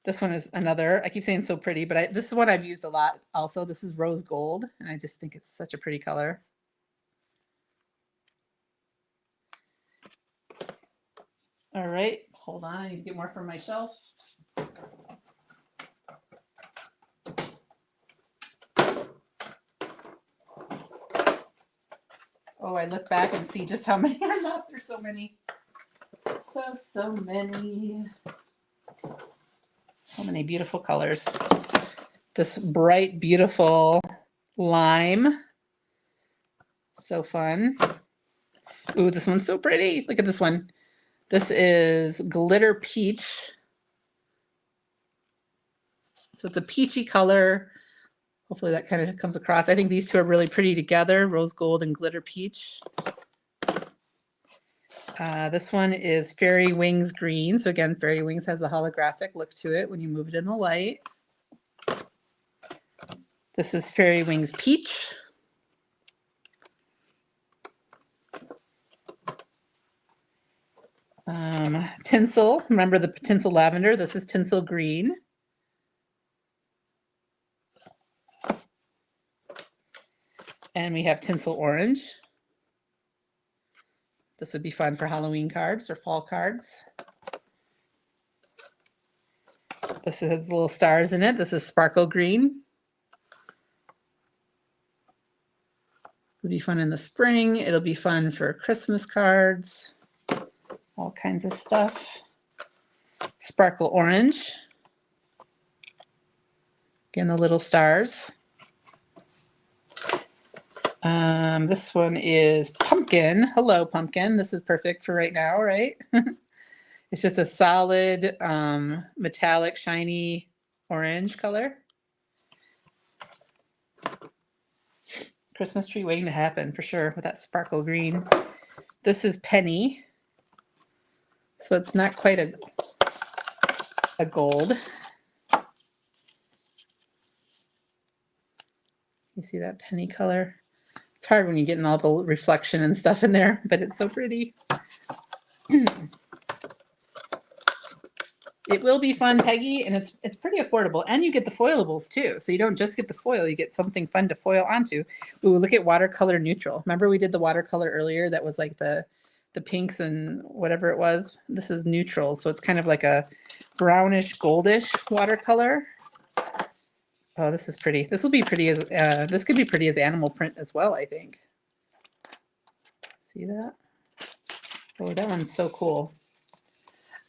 This one is another, I keep saying so pretty, but this is one I've used a lot also. This is Rose Gold, and I just think it's such a pretty color. All right, hold on, I need to get more from my shelf. Oh, I look back and see just how many are left. There's so many. So many. So many beautiful colors. This bright, beautiful lime. So fun. Ooh, this one's so pretty. Look at this one. This is Glitter Peach. So it's a peachy color. Hopefully that kind of comes across. I think these two are really pretty together, Rose Gold and Glitter Peach. This one is Fairy Wings Green. So again, Fairy Wings has a holographic look to it when you move it in the light. This is Fairy Wings Peach. Tinsel, remember the Tinsel Lavender? This is Tinsel Green. And we have Tinsel Orange. This would be fun for Halloween cards or fall cards. This has little stars in it. This is Sparkle Green. It'll be fun in the spring. It'll be fun for Christmas cards. All kinds of stuff. Sparkle Orange. Again, the little stars. This one is Pumpkin. Hello, Pumpkin. This is perfect for right now, right? It's just a solid, metallic, shiny orange color. Christmas tree waiting to happen for sure with that sparkle green. This is Penny. So it's not quite a gold. You see that penny color? It's hard when you're getting all the reflection and stuff in there, but it's so pretty. It will be fun, Peggy, and it's pretty affordable. And you get the foilables too. So you don't just get the foil, you get something fun to foil onto. Ooh, look at watercolor neutral. Remember we did the watercolor earlier that was like the pinks and whatever it was? This is neutral, so it's kind of like a brownish goldish watercolor. Oh, this is pretty. This will be pretty as this could be pretty as animal print as well, I think. See that? Oh, that one's so cool.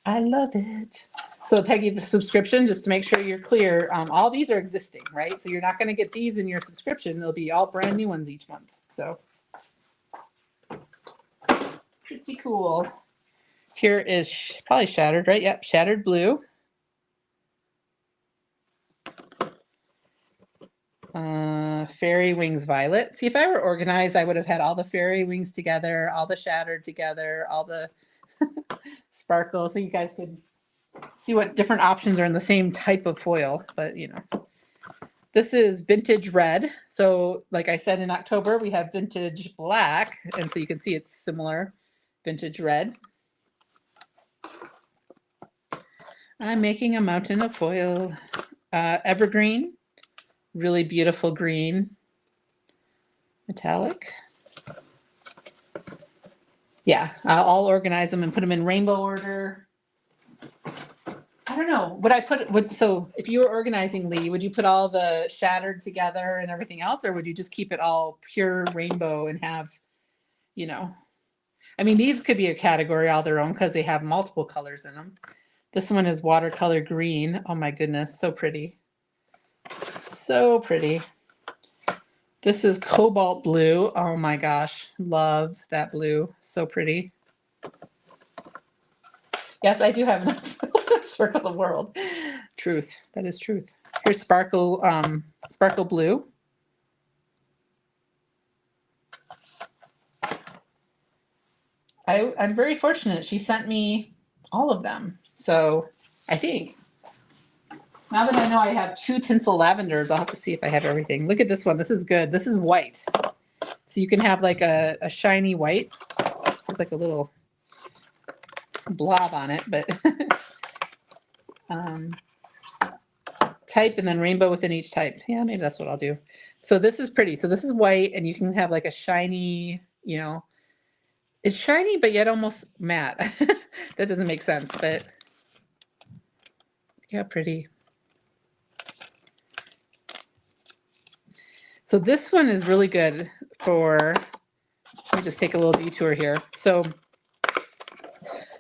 I love it. So Peggy, the subscription, just to make sure you're clear, all these are existing, right? So you're not going to get these in your subscription. They'll be all brand new ones each month. So pretty cool. Here is probably Shattered, right? Yep, Shattered Blue. Fairy Wings Violet. See, if I were organized, I would have had all the fairy wings together, all the Shattered together, all the sparkle, so you guys could see what different options are in the same type of foil. But you know, this is Vintage Red. So like I said, in October we have Vintage Black, and so you can see it's similar. Vintage Red. I'm making a mountain of foil. Evergreen, really beautiful green. Metallic. Yeah, I'll organize them and put them in rainbow order. I don't know. Would I put so if you were organizing, Lee, would you put all the Shattered together and everything else, or would you just keep it all pure rainbow and have, you know, I mean, these could be a category all their own because they have multiple colors in them. This one is watercolor green. Oh my goodness, so pretty. So pretty. This is cobalt blue. Oh my gosh, love that blue. So pretty. Yes, I do have enough Circle the World. Truth. That is truth. Here's sparkle blue. I'm very fortunate. She sent me all of them. So I think now that I know I have 2 tinsel lavenders, I'll have to see if I have everything. Look at this one. This is good. This is white. So you can have like a shiny white. There's like a little blob on it, but type and then rainbow within each type. Yeah, maybe that's what I'll do. So this is pretty. So this is white, and you can have like a shiny, you know, it's shiny but yet almost matte. That doesn't make sense, but yeah, pretty. So this one is really good for, let me just take a little detour here. So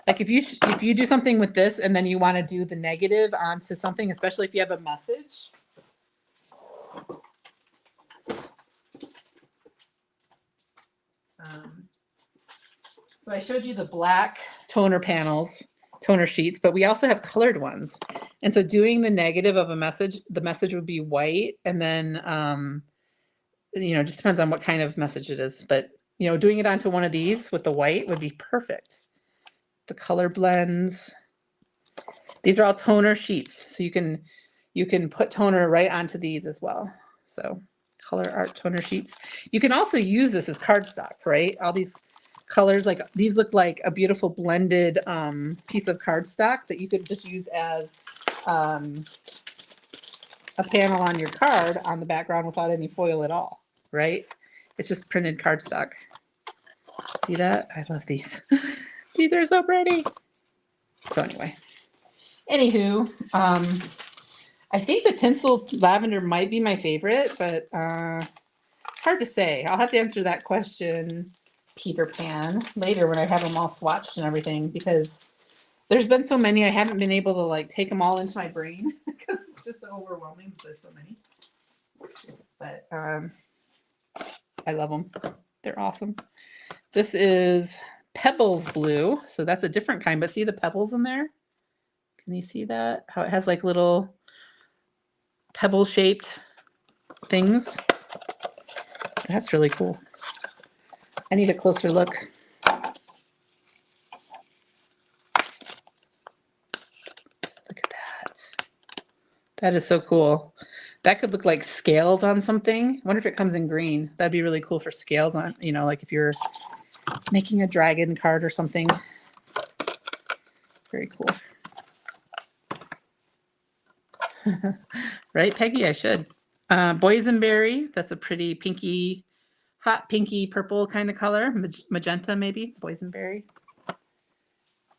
like if you do something with this and then you want to do the negative onto something, especially if you have a message. So I showed you the black toner panels, toner sheets, but we also have colored ones. And so doing the negative of a message, the message would be white, and then you know, just depends on what kind of message it is. But you know, doing it onto one of these with the white would be perfect. The color blends. These are all toner sheets, so you can put toner right onto these as well. So color art toner sheets. You can also use this as cardstock, right? All these colors, like these look like a beautiful blended piece of cardstock that you could just use as a panel on your card on the background without any foil at all, right? It's just printed cardstock. See that? I love these. These are so pretty. So anyway, anywho, I think the tinsel lavender might be my favorite, but hard to say. I'll have to answer that question, Peter Pan, later when I have them all swatched and everything, because there's been so many I haven't been able to like take them all into my brain because it's just so overwhelming. There's so many, but I love them. They're awesome. This is Pebbles Blue, so that's a different kind, but see the pebbles in there? Can you see that? How it has like little pebble shaped things. That's really cool. I need a closer look. Look at that. That is so cool. That could look like scales on something. I wonder if it comes in green. That'd be really cool for scales on, you know, like if you're making a dragon card or something. Very cool. Right, Peggy? I should. Boysenberry. That's a pretty pinky, hot pinky purple kind of color. Magenta, maybe. Boysenberry.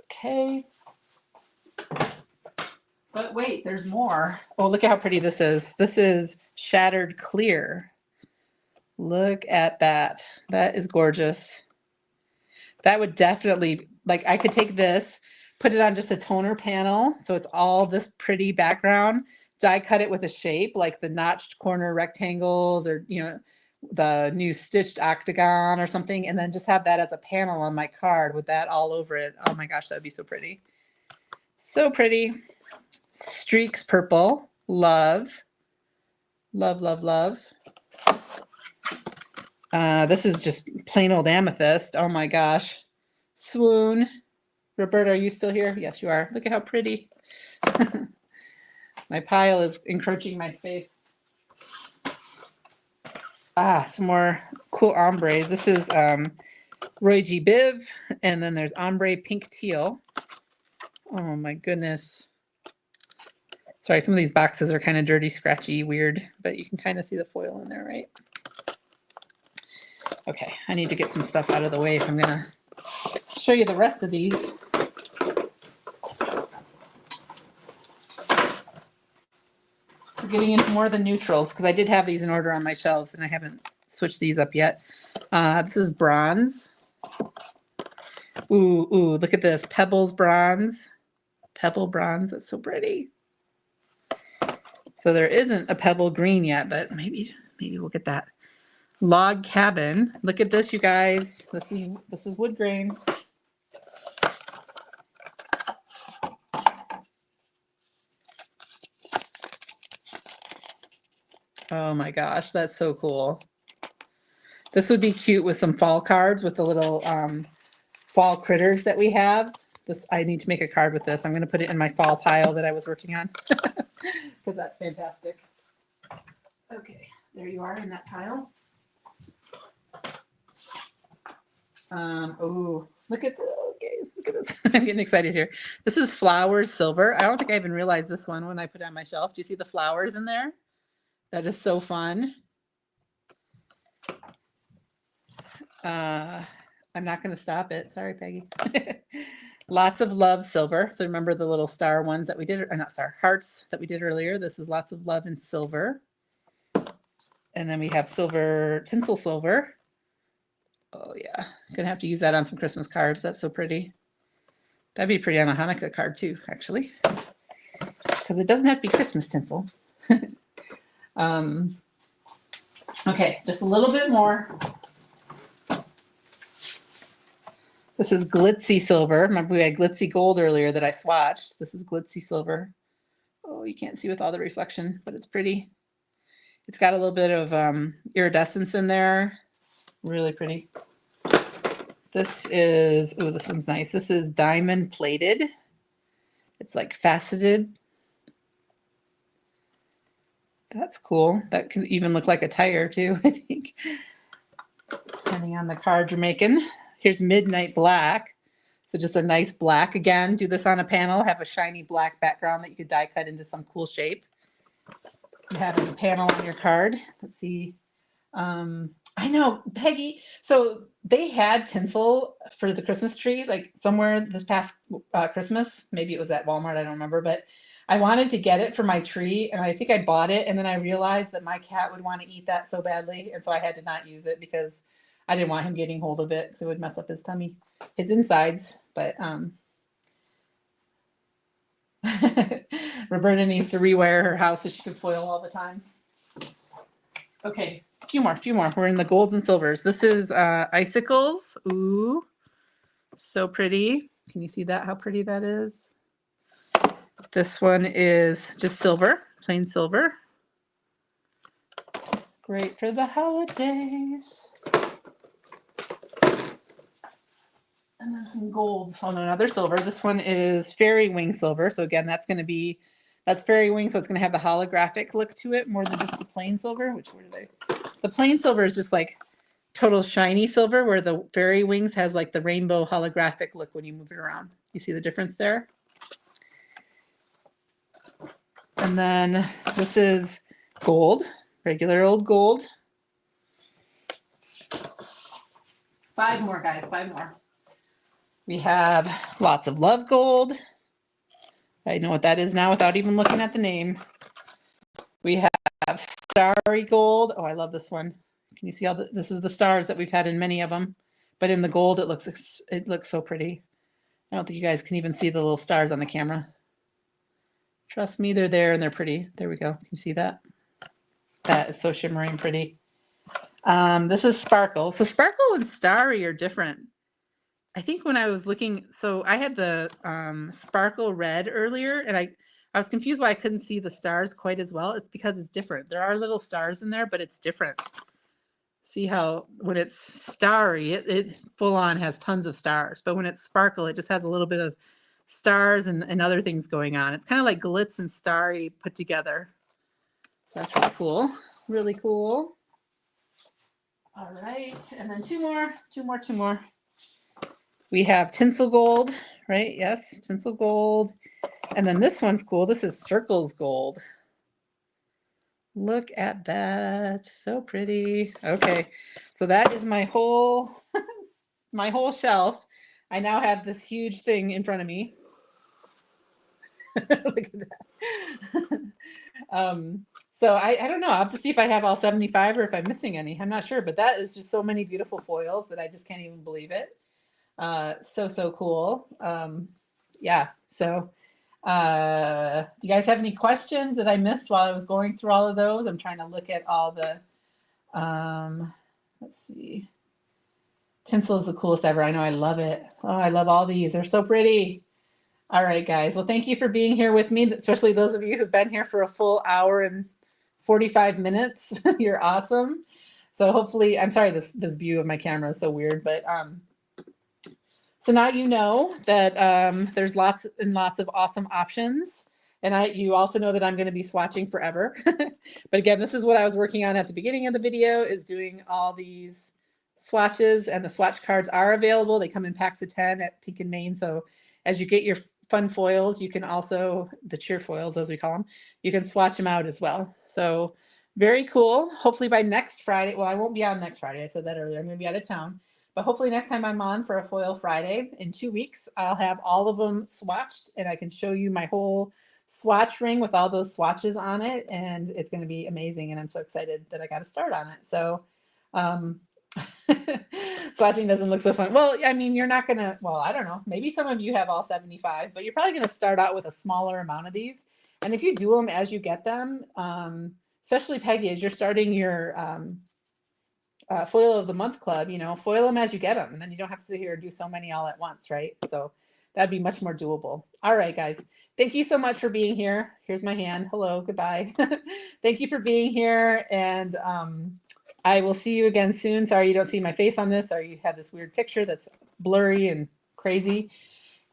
Okay. But wait, there's more. Oh, look at how pretty this is. This is Shattered Clear. Look at that. That is gorgeous. That would definitely, like, I could take this, put it on just a toner panel, so it's all this pretty background, die cut it with a shape, like the notched corner rectangles or, you know, the new stitched octagon or something, and then just have that as a panel on my card with that all over it. Oh my gosh, that'd be so pretty. So pretty. Streaks Purple. Love. Love, love, love. This is just plain old amethyst. Oh my gosh. Swoon. Roberta, are you still here? Yes, you are. Look at how pretty. My pile is encroaching my space. Some more cool ombres. This is Roy G. Biv, and then there's ombre pink teal. Oh my goodness. Sorry, some of these boxes are kind of dirty, scratchy, weird, but you can kind of see the foil in there, right? Okay, I need to get some stuff out of the way if I'm gonna show you the rest of these. We're getting into more of the neutrals because I did have these in order on my shelves and I haven't switched these up yet. This is bronze. Ooh, look at this. Pebbles bronze. Pebble bronze, that's so pretty. So there isn't a pebble green yet, but maybe we'll get that. Log Cabin. Look at this, you guys. This is wood grain. Oh my gosh, that's so cool. This would be cute with some fall cards with the little fall critters that we have. I need to make a card with this. I'm going to put it in my fall pile that I was working on because that's fantastic. Okay, there you are in that pile. Oh, look at this. I'm getting excited here. This is Flowers Silver. I don't think I even realized this one when I put it on my shelf. Do you see the flowers in there? That is so fun. I'm not going to stop it. Sorry, Peggy. Lots of Love Silver. So remember the little star ones that we did, or not star, hearts that we did earlier. This is Lots of Love in Silver. And then we have silver, tinsel silver. Oh yeah, gonna have to use that on some Christmas cards. That's so pretty. That'd be pretty on a Hanukkah card too, actually, because it doesn't have to be Christmas tinsel. Okay, just a little bit more. This is glitzy silver. Remember we had glitzy gold earlier that I swatched. This is glitzy silver. Oh, you can't see with all the reflection, but it's pretty. It's got a little bit of iridescence in there. Really pretty. This is, oh, this one's nice. This is diamond plated. It's like faceted. That's cool. That could even look like a tire too, I think, depending on the card you're making. Here's Midnight Black. So just a nice black. Again, do this on a panel, have a shiny black background that you could die cut into some cool shape. You have as a panel on your card. Let's see. I know, Peggy. So they had tinsel for the Christmas tree, like somewhere this past Christmas. Maybe it was at Walmart. I don't remember, but I wanted to get it for my tree, and I think I bought it, and then I realized that my cat would want to eat that so badly, and so I had to not use it because I didn't want him getting hold of it because it would mess up his tummy, his insides. But Roberta needs to rewire her house so she can foil all the time. Okay, a few more. We're in the golds and silvers. This is icicles. Ooh, so pretty. Can you see that? How pretty that is? This one is just silver, plain silver. Great for the holidays. And then some golds on another silver. This one is fairy wing silver. So again, that's fairy wing. So it's going to have the holographic look to it more than just the plain silver. The plain silver is just like total shiny silver, where the fairy wings has like the rainbow holographic look when you move it around. You see the difference there? And then this is gold, regular old gold. 5 more, guys, 5 more. We have lots of love gold. I know what that is now without even looking at the name. We have starry gold. Oh, I love this one. Can you see all this is the stars that we've had in many of them, but in the gold it looks so pretty. I don't think you guys can even see the little stars on the camera. Trust me, they're there and they're pretty. There we go. Can you see that? That is so shimmery and pretty. This is sparkle. So sparkle and starry are different. I think when I was looking, so I had the sparkle red earlier, and I was confused why I couldn't see the stars quite as well. It's because it's different. There are little stars in there, but it's different. See how when it's starry, it full on has tons of stars, but when it's sparkle, it just has a little bit of stars and other things going on. It's kind of like glitz and starry put together. So that's really cool. Really cool. All right, and then two more. We have tinsel gold, right? Yes, tinsel gold. And then this one's cool. This is circles gold. Look at that. So pretty. Okay. So that is my whole my whole shelf. I now have this huge thing in front of me. Look at that. So I don't know. I'll have to see if I have all 75 or if I'm missing any. I'm not sure, but that is just so many beautiful foils that I just can't even believe it. So cool. Yeah. So do you guys have any questions that I missed while I was going through all of those? I'm trying to look at all the let's see. Tinsel is the coolest ever. I know, I love it. Oh, I love all these. They're so pretty. All right, guys. Well, thank you for being here with me, especially those of you who've been here for a full hour and 45 minutes. You're awesome. So hopefully, I'm sorry, this view of my camera is so weird, but so now you know that there's lots and lots of awesome options. And you also know that I'm going to be swatching forever. But again, this is what I was working on at the beginning of the video, is doing all these swatches, and the swatch cards are available. They come in packs of 10 at Pink and Main. So as you get your fun foils, you can also, the CheerFoils as we call them, you can swatch them out as well. So very cool. Hopefully by next Friday, well, I won't be on next Friday. I said that earlier. I'm going to be out of town. But hopefully next time I'm on for a Foil Friday in 2 weeks, I'll have all of them swatched and I can show you my whole swatch ring with all those swatches on it. And it's going to be amazing. And I'm so excited that I got to start on it. So swatching doesn't look so fun. Well, I mean, you're not going to, well, I don't know. Maybe some of you have all 75, but you're probably going to start out with a smaller amount of these. And if you do them as you get them, especially Peggy, as you're starting your foil of the month club, you know, foil them as you get them, and then you don't have to sit here and do so many all at once, right? So that'd be much more doable. All right, guys, thank you so much for being here. Here's my hand. Hello, goodbye. Thank you for being here, and I will see you again soon. Sorry you don't see my face on this, or you have this weird picture that's blurry and crazy.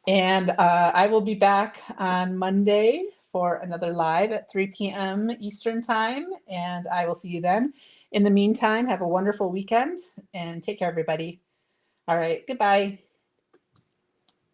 And I will be back on Monday for another live at 3 p.m. Eastern time, and I will see you then. In the meantime, have a wonderful weekend and take care, everybody. All right, goodbye.